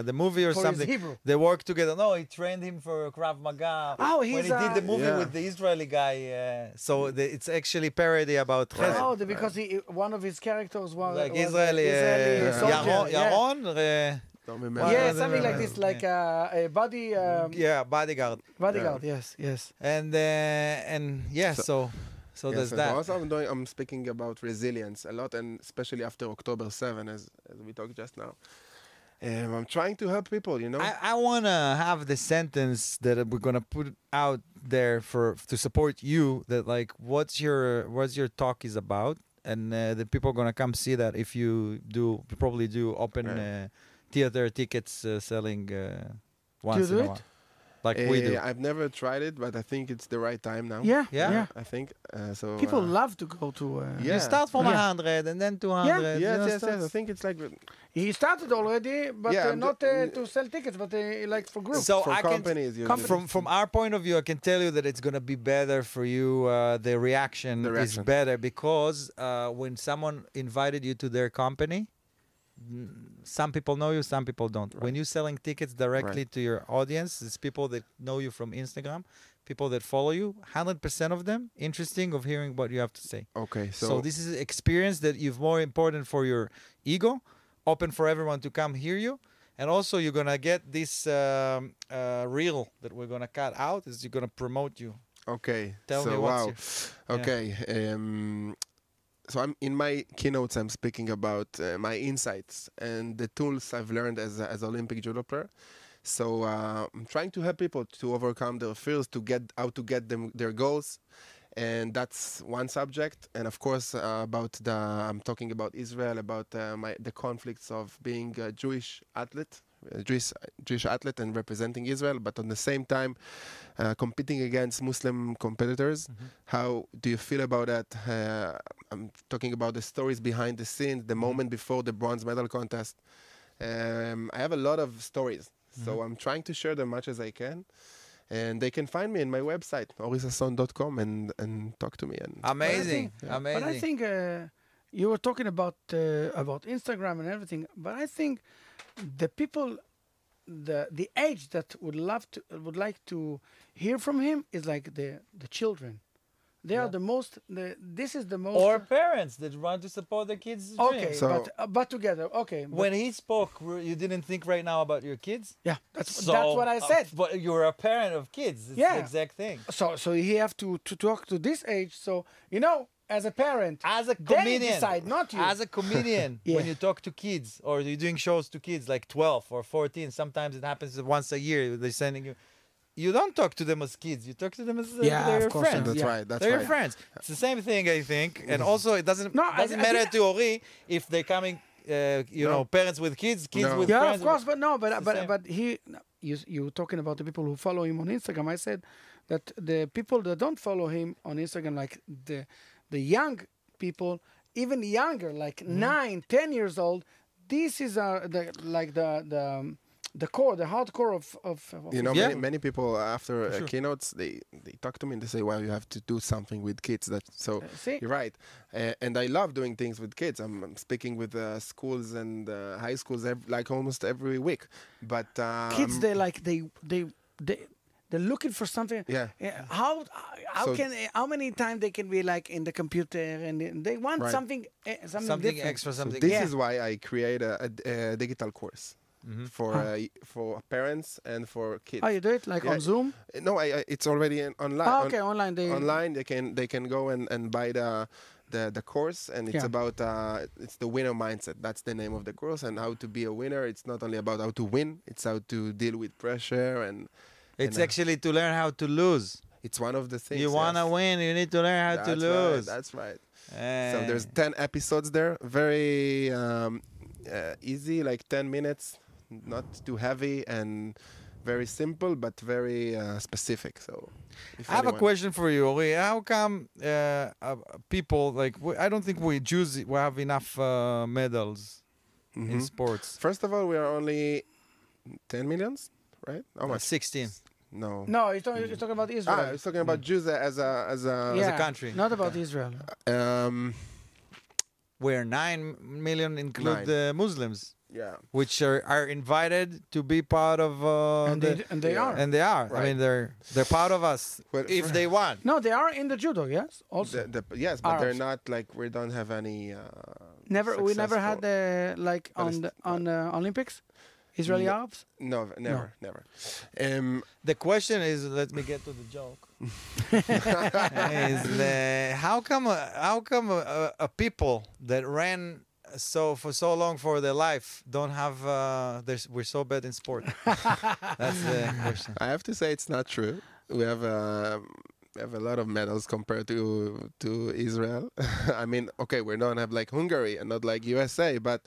the movie or For his something. Hebrew. They worked together. No, he trained him for Krav Maga. Oh, when he's he did the movie Yeah. with the Israeli guy. So it's actually parody about Chezi. Oh, because one of his characters was Like was Israeli, soldier. Yaron, Don't remember. Yeah, Well, something like this, like a body yeah, bodyguard. bodyguard. Yes, yes. And yeah, so So Yes, there's and that. also I'm speaking about resilience a lot, and especially after October 7, as we talked just now. I'm trying to help people, you know. I want to have the sentence that we're going to put out there to support you, that like what's your talk is about, and the people are going to come see that if you probably do open theater tickets selling once Do you in a do while. it? Like we do. I've never tried it, but I think it's the right time now. Yeah, Yeah. yeah. I think so. People love to go to. Yeah. You start from Yeah. 100 and then 200. Yes. I think it's like He started already, but Yeah, not to sell tickets, but like for groups. So for I can, companies. usually. from our point of view, I can tell you that it's going to be better for you. The reaction is better because when someone invited you to their company, some people know you, some people don't. When you're selling tickets directly to your audience, it's people that know you from Instagram, people that follow you, 100% of them interesting of hearing what you have to say. Okay, So this is an experience that you've more important for your ego, open for everyone to come hear you. And also you're going to get this reel that we're going to cut out is you're going to promote you. Okay. Tell so me what's okay. So I'm in my keynotes. I'm speaking about my insights and the tools I've learned as Olympic judo player. So I'm trying to help people to overcome their fears, to get them their goals, and that's one subject. And of course, I'm talking about Israel, about the conflicts of being a Jewish athlete and representing Israel, but at the same time competing against Muslim competitors. How do you feel about that? I'm talking about the stories behind the scenes, the moment before the bronze medal contest. I have a lot of stories, so I'm trying to share them much as I can. And they can find me in my website, orisason.com, and talk to me. And Amazing. Amazing. But I think you were talking about Instagram and everything. But I think the people, the age that would like to hear from him is like the children. They are the most. This is the most. Or parents that want to support their kids' dreams. Okay, So- but together. Okay. But When he spoke, you didn't think right now about your kids? yeah, that's what I said. But you're a parent of kids. It's Yeah. the exact thing. So he have to talk to this age. So as a parent, As a they comedian, decide, not you. As a comedian, Yeah. when you talk to kids or you're doing shows to kids like 12 or 14, sometimes it happens once a year. They're sending you. You don't talk to them as kids. You talk to them as Yeah, they're of your course, friends. That's Yeah. right. That's They're right. your friends. It's the same thing, I think. And also, it doesn't I matter think- to Ori if they're coming, parents with kids No. with Yeah, friends. of course, but no, It's the same. but you were talking about the people who follow him on Instagram. I said that the people that don't follow him on Instagram, like the young people, even younger, like 9, 10 years old, this is the core, the hardcore of You know, Yeah. many people after sure. keynotes, they talk to me and they say, "Well, you have to do something with kids." see? You're right, and I love doing things with kids. I'm speaking with schools and high schools like almost every week. But Kids, they're looking for something. Yeah. How So- how many times they can be like in the computer and they want Right. something Something different. extra, So something. this Yeah. is why I create a digital course for parents and for kids. Oh, you do it like Yeah. on Zoom? No, it's already online. Oh, okay, online. Online, they can go and buy the course, and it's Yeah. about it's the winner mindset. That's the name of the course, and how to be a winner. It's not only about how to win; it's how to deal with pressure, and It's actually to learn how to lose. it's one of the things. You want to yes. win, you need to learn how to That's lose. Right, that's right. Eh. So there's 10 episodes there, very easy, like 10 minutes, not too heavy, and very simple, but very specific. So if I have a anyone- question for you, Ori. How come people like I don't think we Jews we have enough medals in sports? First of all, we are only 10 millions, right? How much? 16 No. No, he's talking about Israel. I was talking about Jews as a a country. Not about Israel. where 9 million include 9. the Muslims, yeah. which are invited to be part of And they yeah. are. and they are. I Right. mean, they're part of us Well, if for- they want. No, they are in the judo, yes? Also. Yes, but they're Arabs. not like we don't have any. We never had successful- like on Palest- the Olympics. Israeli Arabs? No, never. The question is, let me get to the joke. How come a people that ran for so long for their life don't have we're so bad in sport? That's the question. I have to say it's not true. We have a lot of medals compared to Israel. I mean, okay, we don't have like Hungary and not like USA, but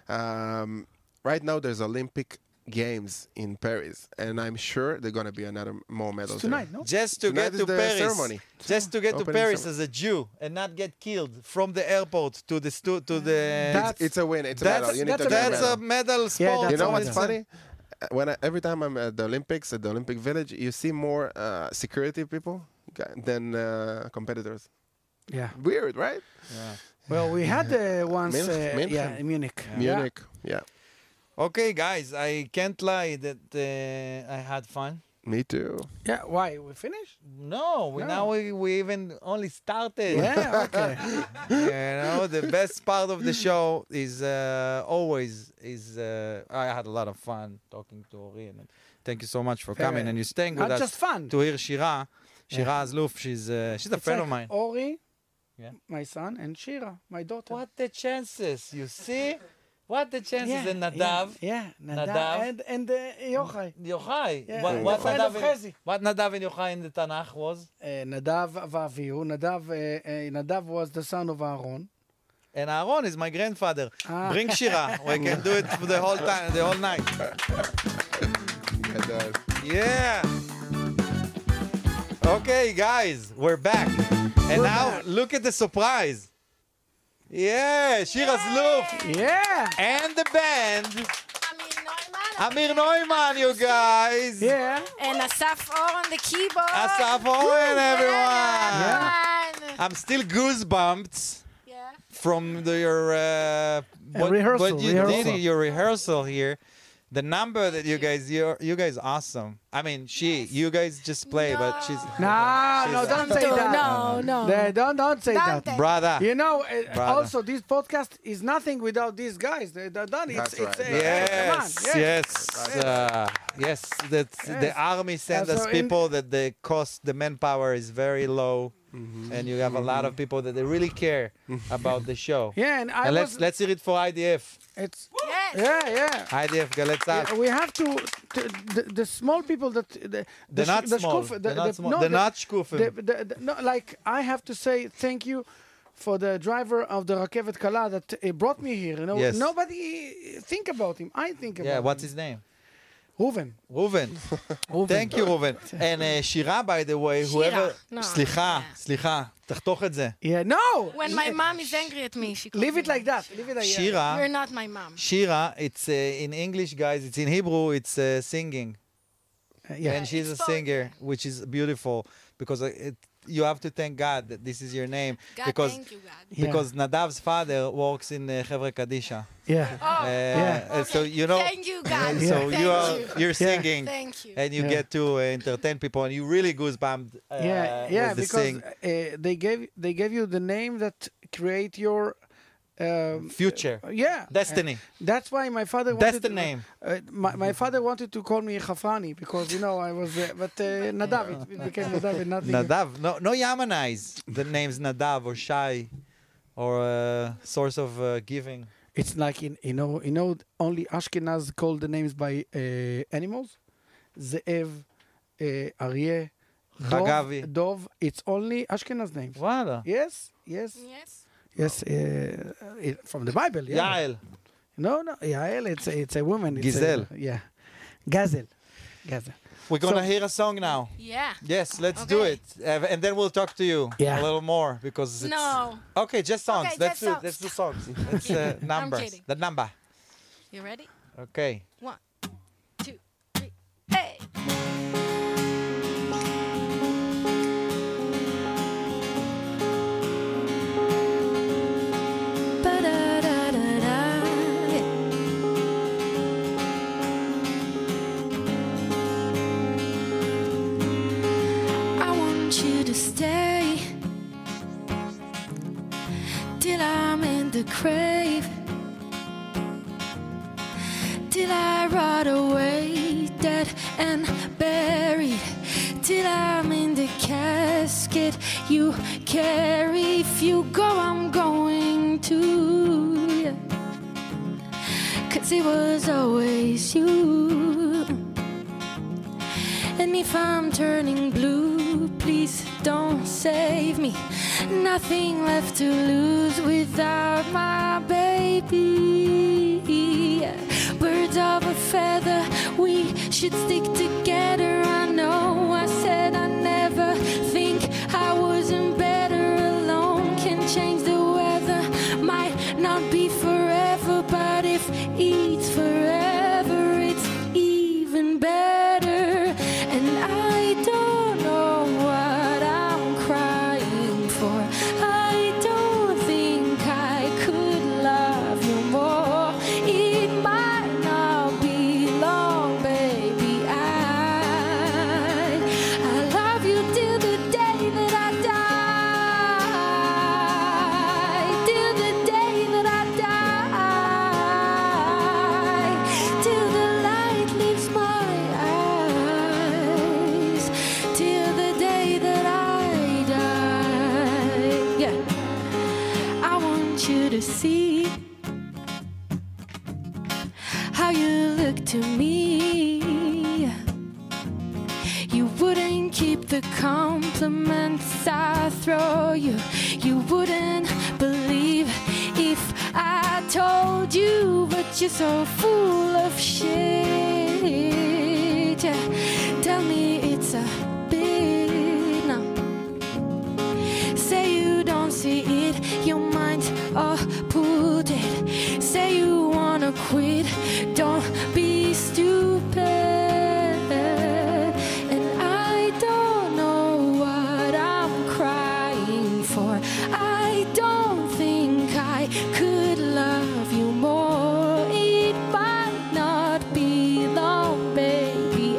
right now there's Olympic Games in Paris, and I'm sure there're going to be more medals Tonight, there. no? Just to Tonight get is to the Paris, ceremony. just to get to Opening Paris ceremony. as a Jew and not get killed from the airport to the It's a win. It's a medal. You need to get a that's medal. a medal sport. that's You know a what's medal. funny? Every time I'm at the Olympics, at the Olympic Village, you see more security people than competitors. Yeah. Weird, right? Well, we had once, München. yeah, in Munich. Munich, yeah. Okay, guys, I can't lie that I had fun. Me too. Yeah, why? We finished? No, now we even only started. Yeah, okay. The best part of the show is always I had a lot of fun talking to Ori, and thank you so much for coming and you staying with Not us just fun. to hear Shira Azluf. She's a It's friend like of mine. Ori, Yeah. my son, and Shira, my daughter. What the chances? You see? What the chances? And Nadav. Yeah, Nadav. Nadav. And Yochai. Yochai. Yeah, What friend of Chezi. Nadav and Yochai in the Tanakh was? Nadav Vavihu. Nadav was the son of Aaron. And Aaron is my grandfather. Ah. Bring Shira. We can do it for the whole time, the whole night. Yeah. Okay, guys, we're back. And We're now back. look at the surprise. Yeah, Shira Azluf Yeah. and the band. Amir Neumann, you guys. Yeah. And Asaf Or on the keyboard. Asaf Oren, everyone. Yeah. I'm still goosebumped Yeah. from your rehearsal, what you rehearsal. did, your rehearsal here. The number that you guys awesome. I mean, you guys just play, but she's No, don't say that. No. Don't say that. Don't. brother. You know, Brother. also this podcast is nothing without these guys. They're done. That's right. Yes, come on. yes. That's the army sends Yeah, us so people that the manpower is very low, and you have a lot of people that they really care about the show. Yeah, and I And was. let's hear it for IDF. It's Yes. yeah. IDF Galet Tzahal. We have to the small people that They're not small. They're not small. They're not shkufim. no, like I have to say thank you for the driver of the Rakevet Kala that brought me here. You know, Yes. nobody think about him. I think about Yeah, him. what's his name? Reuven. Reuven. Thank you, Reuven. And Shira, by the way, whoever... No. סליחה, תחתוך את זה. Yeah, no. When my mom is angry at me, she calls Leave it me. like that. Leave it like that. Shira, You're not my mom. Shira, it's in English, guys, it's in Hebrew, it's singing. Yeah. And she's a It's singer, which is beautiful, because you have to thank God that this is your name. God, because thank you, God. Yeah. because Nadav's father works in Chevre Kadisha. Yeah. Oh, And so, you know... thank you, God. So Thank you're singing. Thank you. And you get to entertain people, and you really goosebumped Yeah, with the because sing. they gave you the name that create your Future. yeah Destiny. That's why my father That's wanted the name. My father wanted to call me Khafrani because you know I was but Nadav it became Nadav and nothing. Nadav. No Yamanize the names Nadav or Shai or source of giving. It's like you know only Ashkenaz call the names by animals. Ze'ev, Aryeh, Chagavi. Dov. It's only Ashkenaz names. Voila. Yes. Yes. From the Bible. Yeah. Yael. No, Yael, it's a woman. It's Giselle. Yeah. Gazel. We're going to So- hear a song now. Yeah. Yes, let's do Okay. it. And then we'll talk to you Yeah. a little more because it's... No. Okay, just songs. Okay, Let's just do it. songs. Let's do songs. Let's numbers. kidding. The number. You ready? Okay. 1, 2, 3. Hey. Ba-da-da-da-da. Yeah. I want you to stay till I'm in the grave, till I I rot away, dead and buried, till I'm in the casket you carry. If you go, I'm going too, yeah. 'Cause it was always you. And if I'm turning blue, please don't save me. Nothing left to lose without my baby. Birds of a feather, we should stick together. I know I said I never think I wasn't better alone. Can change the weather, might not be forever, but if it's forever, it's even better. And I don't know what I'm crying for. I don't think I could love you more. It might not be long, baby. I love you till the day that I die. Till the day that I die. Till the light leaves my eyes. Till the day that I die. Yeah. I want you to see how you look to me. You wouldn't keep the compliments I throw you. You wouldn't believe if I told you, but you're so full of shit. Yeah. Tell me it's a bit now. Say you don't see it, your mind's all pulled it. Say you wanna quit, don't be stupid. And I don't know what I'm crying for. I don't think I could love you more. It might not be long, baby.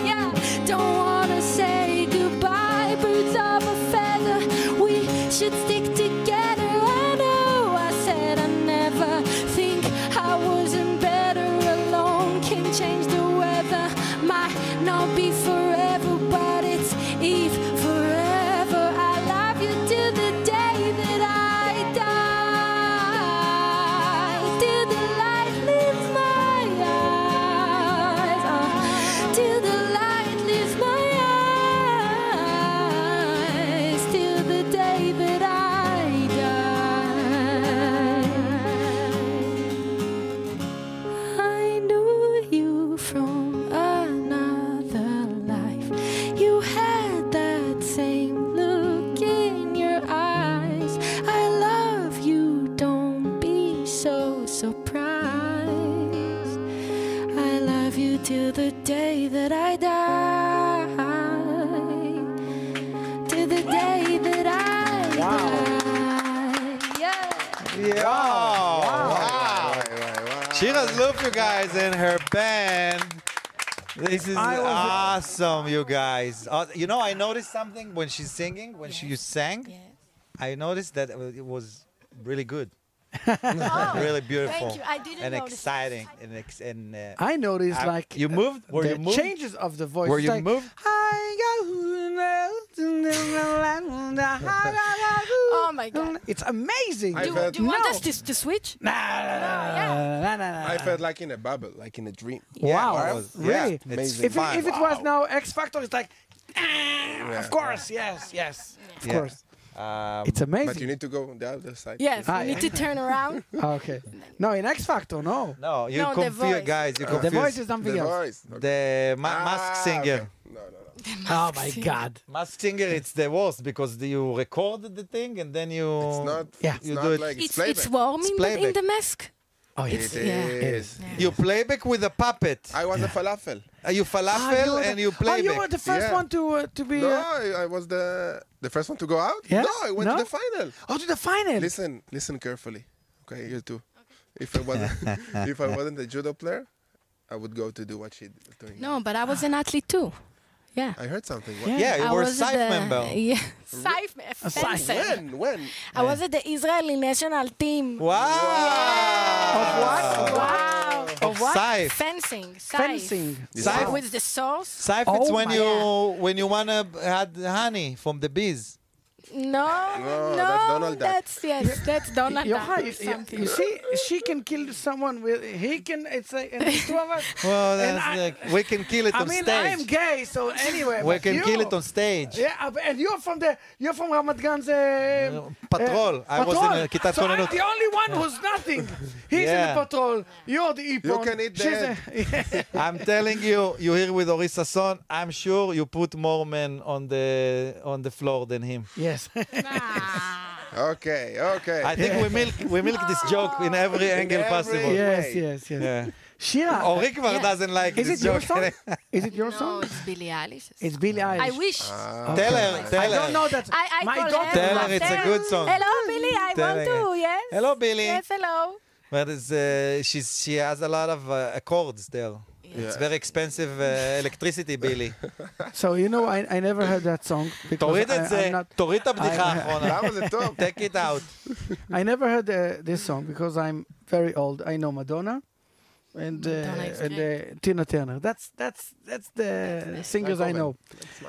Yeah, don't wanna say goodbye. Birds of a feather, we should stick together. I know I said I never think I wasn't better alone. Can change the weather, might not be forever, but it's if forever. I love you till the day that I die. Till the light leaves my eyes. Till the light leaves my eyes. Till the day that I die. I knew you from another life. You had that same look in your eyes. I love you, don't be so surprised. I love you till the day that I die. Till the day that I die. Yeah. Wow. Shira Zloof, you guys, and her band. This is awesome, you guys. You know, I noticed something when she's singing, when you sang. Yes. I noticed that it was really good. Oh, Really beautiful. Thank you. I didn't and notice. exciting. And I noticed like you moved? Were the you moved? changes of the voice. Were It's you like, moved? Oh my God. It's amazing. I felt- Do you want No. us to switch? I felt like in a bubble, like in a dream. Wow, Yeah, really? it's Amazing. If it was now X Factor, it's like, of course, yes, of Yeah. course. It's amazing. But you need to go on the other side. Yes, we need to turn around. Okay. No, in X Factor, no. No, you No, the confuse, voice. guys. You The confuse voice is something The else. voice. Okay. the mask singer. Okay. No. Oh my God. Mask singer, it's the worst because you record the thing and then you. It's not. Yeah. It's You not do it. like It's playback. warm in playback. the mask. Oh It yes. Yeah. is. You playback with a puppet. I was a falafel. You falafel and you Oh, playback. you were the first Yeah. one to be. No, I was the first one to go out. Yeah? No, I went No? to the final. Oh, to the final. Listen carefully. Okay, you too. If I wasn't a judo player, I would go to do what she's doing. No, but I was an athlete too. Yeah. I heard something. Yeah, you I were a was SAIF the- member. Yeah, SAIF, fencer. When? I was at the Israeli national team. Wow! Of what? Wow. What? Saif. Fencing. Fencing. Saif. With the sauce? Saif, Oh it's my when you wanna add honey from the bees. No, that's Donald Duck. that's Donald Duck. Yochai, something. you see, she can kill someone with, he can, it's like, and the two of us. Well, And that's I- like, we can kill it I on mean, stage. I'm gay, so anyway. We but can you, kill it on stage. Yeah, and you're from Ramat Gan, Patrol. I was in a Kitat So I'm Konenut. the only one who's nothing. He's in Yeah. the patrol. You're the Ipon. You can eat the She's I'm telling you, you're here with Ori Sasson. I'm sure you put more men on the floor than him. Yes. Okay. I think we milk this joke in every angle every possible. way. yes. Yeah. Shira, Ori כבר Yeah. doesn't like is this it your joke. song? Is it your No, song? it's Billie Eilish. It's Billie Eilish. I wish. Tell her, I tell don't her. know that. I My call daughter her. Tell her it's a good song. Hello, Billie. I Tell want her. to. Yes. Hello, Billie. Yes, hello. But it's, she has a lot of accords there. It's very expensive electricity, Billy. So, you know, I never heard that song. Because תוריד את זה, I'm not, תוריד את הבדיחה האחרונה. למה זה טוב? Take it out. I never heard this song because I'm very old. I know Madonna and Tina Turner. That's the singers I know.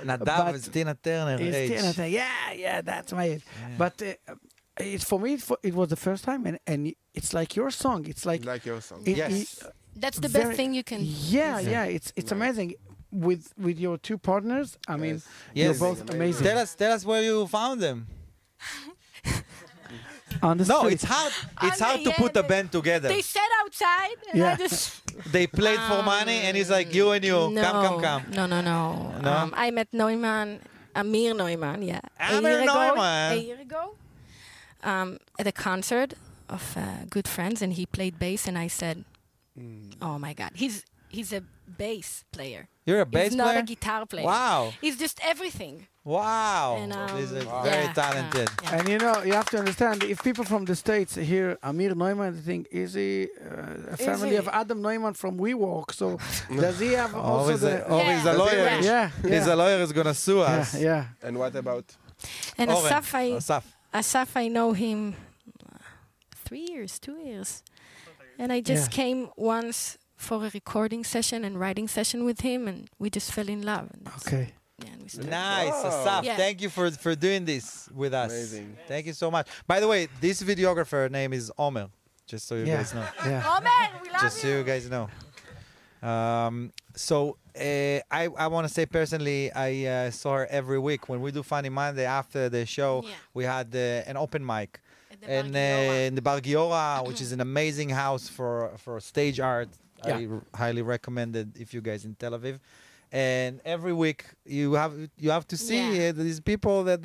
נדב But is Tina Turner It's Tina age. Turner. Yeah, that's my age. But it's for me. It was the first time, and it's like your song. It's like Like your song. it- Yes. it- That's the very- best thing you can. Yeah. It's amazing with your two partners. I mean, Yes. you're both amazing. Tell us where you found them. On the No, street. it's hard to yeah, put a band together. They sat outside, and I Yeah. just. They played for money, and he's like, you and you, come. No. No? I met Neumann, Amir Neumann, yeah. Amir Neumann. A year ago. At a concert of good friends, and he played bass, and I said, "Oh my God, he's a bass player. You're a bass He's not player? a guitar player. Wow. He's just everything." Wow. And, He's yeah, very talented. yeah. And you know, you have to understand, if people from the States hear Amir Neumann, they think, is he a family he? of Adam Neumann from WeWork? So does he have also Ori's the... Ori's a Yeah. lawyer. Yeah. Yeah. He's a lawyer who's going to sue us. Yeah. And what about? And Oren. Asaf, Asaf. I know him 2 years. And I just Yeah. came once for a recording session and writing session with him, and we just fell in love. And that's- Okay. Yeah, and we started. Nice, Asaf. Yeah. Thank you for doing this with us. Amazing. Thank you so much. By the way, this videographer name is Omer, just so you Yeah. guys know. Yeah. Oh man, we love Just so you. you guys know. So I want to say personally, I saw her every week when we do Funny Monday after the show. Yeah. We had an open mic. At the And Bar Giora. in the Bar Giora, which is an amazing house for stage art. Yeah. I highly recommend it if you guys in Tel Aviv. And every week you have to see Yeah. these people that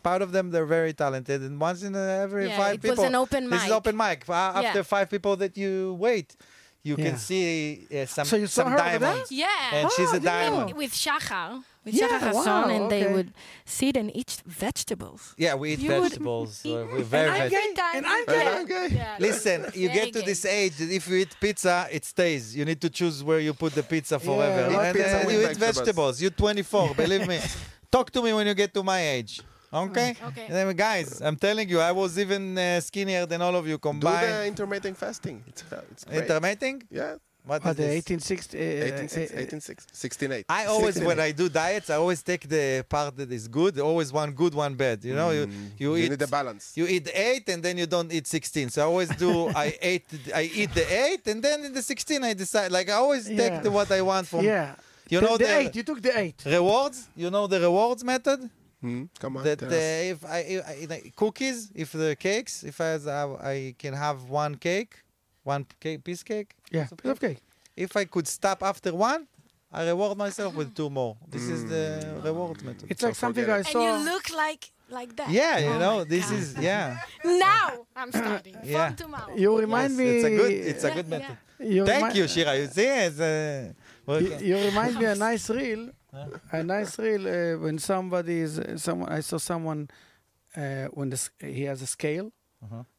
part of them they're very talented, and once in every Yeah, five it was people an open this is mic. open mic. After 5 people that you wait, you Yeah. can see some So you saw some her over there? diamonds. Yeah. And she's a I didn't know. diamond. With Shachar. With Yeah, Shachar wow, Hassan, and they okay. would sit and eat vegetables. Yeah, we eat You would vegetables. eat- We're very And I'm veg- gay. Every time And you I'm get- gay. Okay. Yeah. Listen, you Very get to gay. this age that if you eat pizza, it stays. You need to choose where you put the pizza forever. Yeah, And pizza with you eat vegetables. vegetables. You're 24, believe me. Talk to me when you get to my age. Okay? Okay. And then, guys, I'm telling you, I was even skinnier than all of you Do the combined. intermittent fasting. It's great. Intermitting? Yeah. What Oh, is the this? 1860... 16.8. I always, when I do diets, I always take the part that is good. Always one good, one bad. You know, you You eat need the balance. You eat 8 and then you don't eat 16. So I always do. I eat the 8 and then in the 16 I decide. Like I always take Yeah. what I want from. Yeah. You know the the 8. You took the 8. rewards. You know the rewards method. Come on. That tell us. if cookies, if the cakes, if I can have one cake, piece cake. Yeah. Piece of cake. If I could stop after one, I reward myself with 2 more. This is the reward method. It's like something forget I it. And you saw... look like that. Yeah, you Oh know, my this God. is yeah. Now I'm starting. Yeah. From tomorrow. You remind Yes, me... it's a good Yeah, method. You Thank remi- you, Shira. You see, it's You remind me a nice reel. When somebody is... I saw someone when he has a scale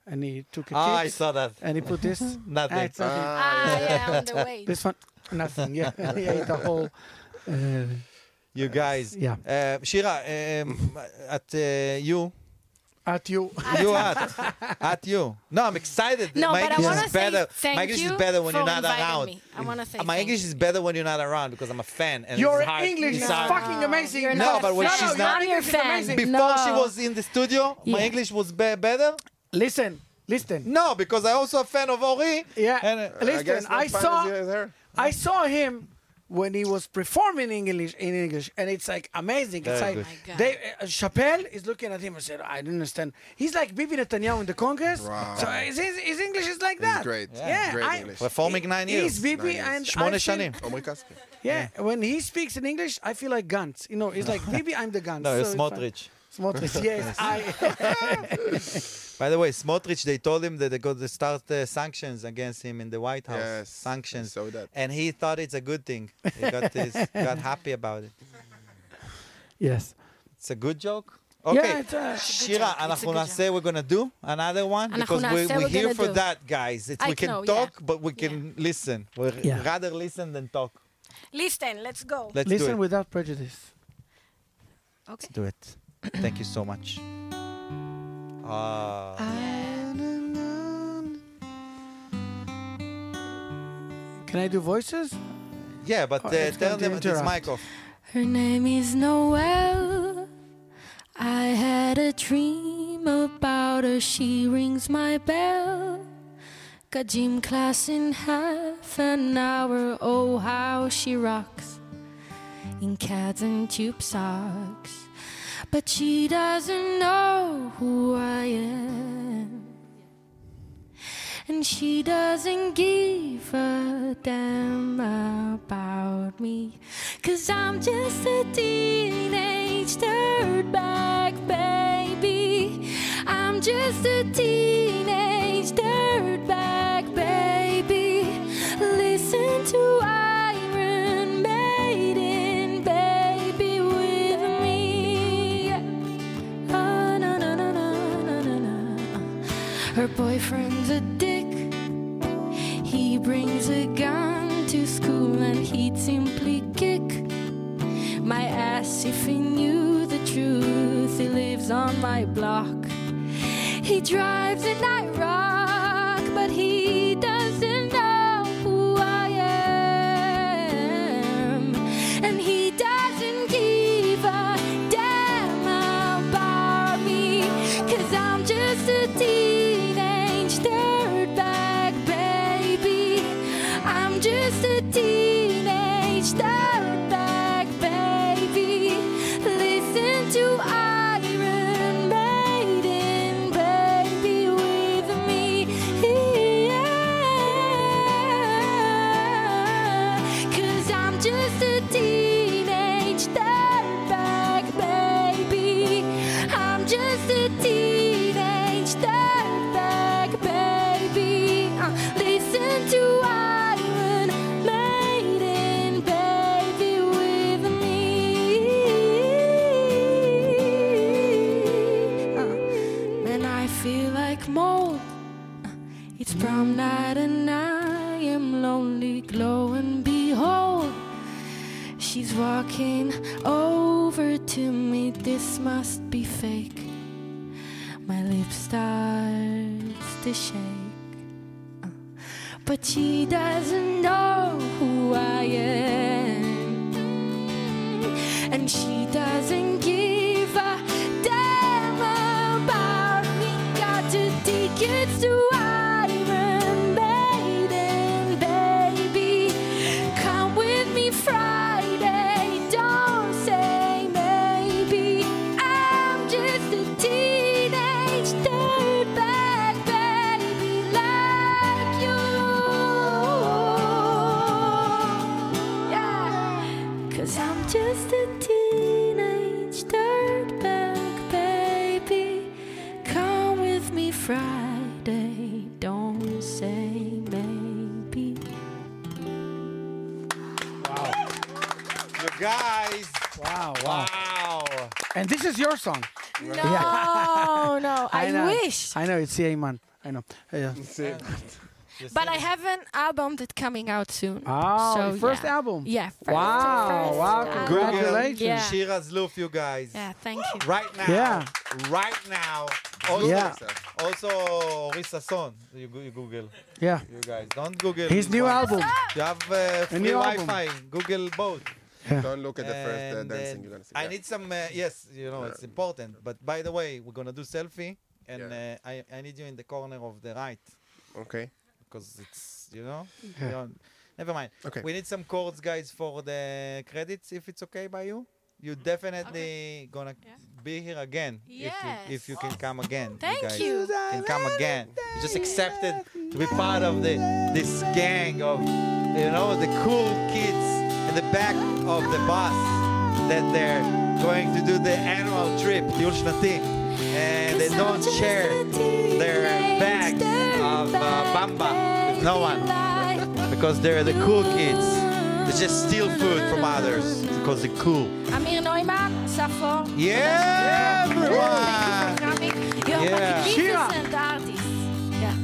and he took a I tip saw that. and he put this. Nothing. It's nothing. yeah, on the way. This one, nothing. Yeah, he ate the whole. You guys. Yeah. Shira, at you, At you. At you. No, I'm excited. No, my but I English want is to say better. thank My English you is better when for you're not inviting around. me. I want to say My thank English you. is better when you're not around because I'm a fan. And Your it's hard. English It's is hard. fucking amazing. You're No, not a but when fan. she's I'm not- your English is fan. amazing. Before she No. was in the studio, my Yeah. English was better. Listen. No, because I also a fan of Ori. Yeah. And, I guess Listen, I not fun saw as her. I saw him when he was performing in English, and it's like amazing. It's Very like good. Oh my God. Chappelle is looking at him and said, "I didn't understand." He's like Bibi Netanyahu in the Congress. Wow. So his English is like He's that. great. Yeah, Great I- English. Performing 9 years. He's Bibi 9 years. and 8 I feel- שנים. Omri Kaspi. Yeah, when he speaks in English, I feel like Gantz. You know, it's like Bibi, I'm the Gantz. No, So you're it's fine. Smotrich. Smotrich, yes. By the way, Smotrich, they told him that they're going to start sanctions against him in the White House. Yes, Sanctions. I saw that. And he thought it's a good thing. He got happy about it. Yes. It's a good joke? Okay. it's a- שירה, אנחנו נעשה, we're going to do another one? אנחנו Because נעשה, we're we're here gonna for do. that, guys. I We can know, talk, yeah. but we can listen. We'd Yeah. rather listen than talk. Listen, let's go. Let's do Listen it. without prejudice. Okay. Do it. Thank you so much. Can I do voices? Yeah, but Oh, it's tell going to them this interrupt. mic off. Her name is Noelle. I had a dream about her. She rings my bell. Got gym class in half an hour. Oh, how she rocks in cats and tube socks. But she doesn't know who I am. And she doesn't give a damn about me. 'Cause I'm just a teenage dirtbag, baby. I'm just a teenage dirtbag, baby. Listen to Iron Maiden, baby, with me. Oh, no, no, no, no, no, no, no. Her boyfriend's a dick. He brings a gun to school and he'd simply kick my ass if he knew the truth. He lives on my block. He drives and I rock, but he doesn't know who I am. And he doesn't give a damn about me. 'Cause I'm just a teenage dirtbag, baby. I'm just a teenage dirtbag, baby. Listen to Iron Maiden, baby, with me. Yeah. 'Cause I'm just a teenage dirtbag, baby. I'm just a teenage dirtbag, baby. Listen to Iron Maiden, baby, with me. And I feel like mold. It's prom night and I am lonely, glow and behold. She's walking over to me, this must be fake. My lips starts to shake. But she doesn't know who I am. And she doesn't give a damn about me. Got 2 tickets to Iron Maiden, baby. Come with me Friday, don't say maybe. I'm just a teenage dirtbag, baby, like you. Yeah, 'cause I'm just a teenage dirtbag, baby. Come with me Friday, don't say maybe. You guys. Wow, Wow. And this is your song. No, I know. wish. I know, it's Iman. I know. Yeah. But I have an album that's coming out soon. Oh, So, your first yeah. album. Yeah. Wow, wow, album. congratulations. Yeah. Shira's loof, you guys. Yeah, thank you. Right now. Yeah. Right now. Also, Yeah. also אורי ששון. You Google. Yeah. You guys don't Google. His new album. You have free new album. Wi-Fi. Google both. Don't look at the first And dancing you're gonna see. I Yeah. need some. Yes, you know it's important. But by the way, we're gonna do selfie, and I need you in the corner of the right Okay. because it's you know. You don't- never mind. Okay. We need some chords, guys, for the credits. If it's okay by you, you definitely gonna be here again. If you can come again. Thank guys you. Can come again. You just accepted to be part of this gang of the cool kids in the back of the bus that they're going to do the annual trip, טיול שנתי, and they don't share their bags of bamba with no one because they're the cool kids. They just steal food from others because they're cool. אמיר נוימן, ספור. Yeah, everyone! You're Yeah. a magnificent artist. Yeah.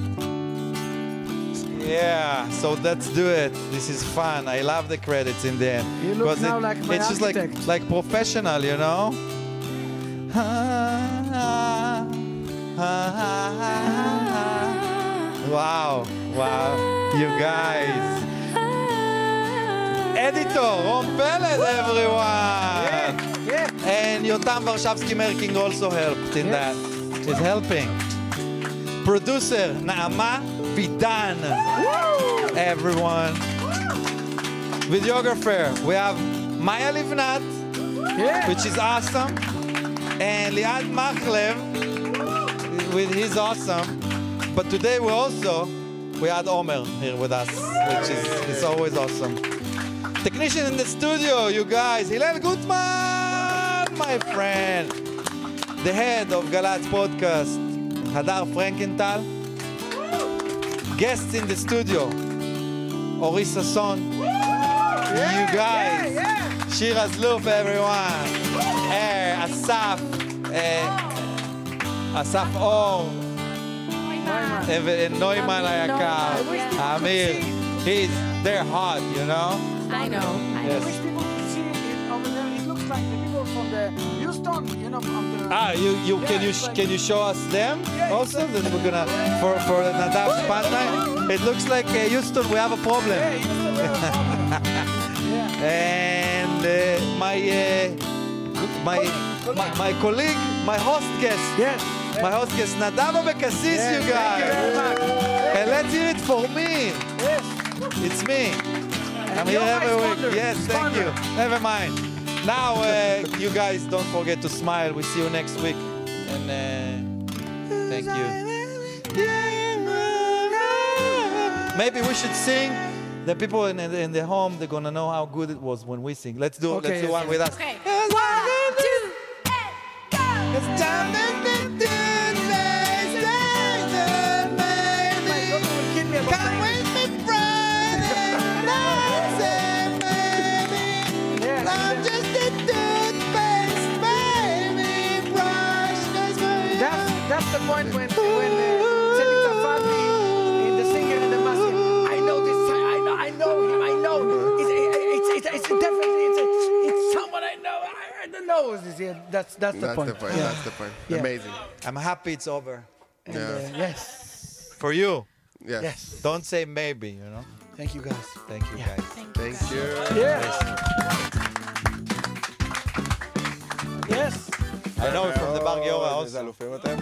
Yeah, so let's do it. This is fun. I love the credits in the end. You look 'Cause now like my it's just architect. like professional, you know? Wow, you guys. Editor, Ron Pellet, everyone. And Yotam Varshavsky-Merking also helped in that. She's helping. Producer, Naama Vidan. Everyone. Videographer, we have Maya Livnat, which is awesome. And Liad Machlev, with his awesome. But today we had Omer here with us, which is always awesome. Technician in the studio, you guys, Hillel Gutman, my friend. The head of Galat's podcast, Hadar Frankenthal. Guests in the studio, Ori Sasson. You guys, Shira Zluf, everyone. Asaf Or. Neumann היקר, אמיר, they're hot, you know? I know. I Yes. wish people could see it over there. It looks like the people from the Houston, on the... Can you show us them also? Then we're gonna for Nadav's punchline. It looks like Houston, we have a problem. Houston, we have a problem. And my colleague, my host guest. Yes. My host guest, Nadav Abekassis, you guys. Thank you very much. And let's hear it for me. Yes. It's me. I'm here every week. Sponder. Yes, thank you. Never mind. Now, you guys don't forget to smile. We see you next week. And thank you. Maybe we should sing. The people in the home, they're gonna know how good it was when we sing. Let's do one with us. Okay. 1, 2, and go! It's time to do Come with me, Friday night, say baby. I'm just a toothpaste, baby. Brush goes for you. That's the point when Tzedek Tzafati, the singer in the mask, I know this, I know him, I know. It's definitely, it's someone I know. I don't know. That's the point. That's the point. Yeah. Amazing. I'm happy it's over. And, Yeah. yes. For you. Yes. Yes. Don't say maybe, you know? Thank you, guys. Thank you, guys. Thank you. Yes. Yes. I know from the Bar Giora also. איזה אלופים אתם.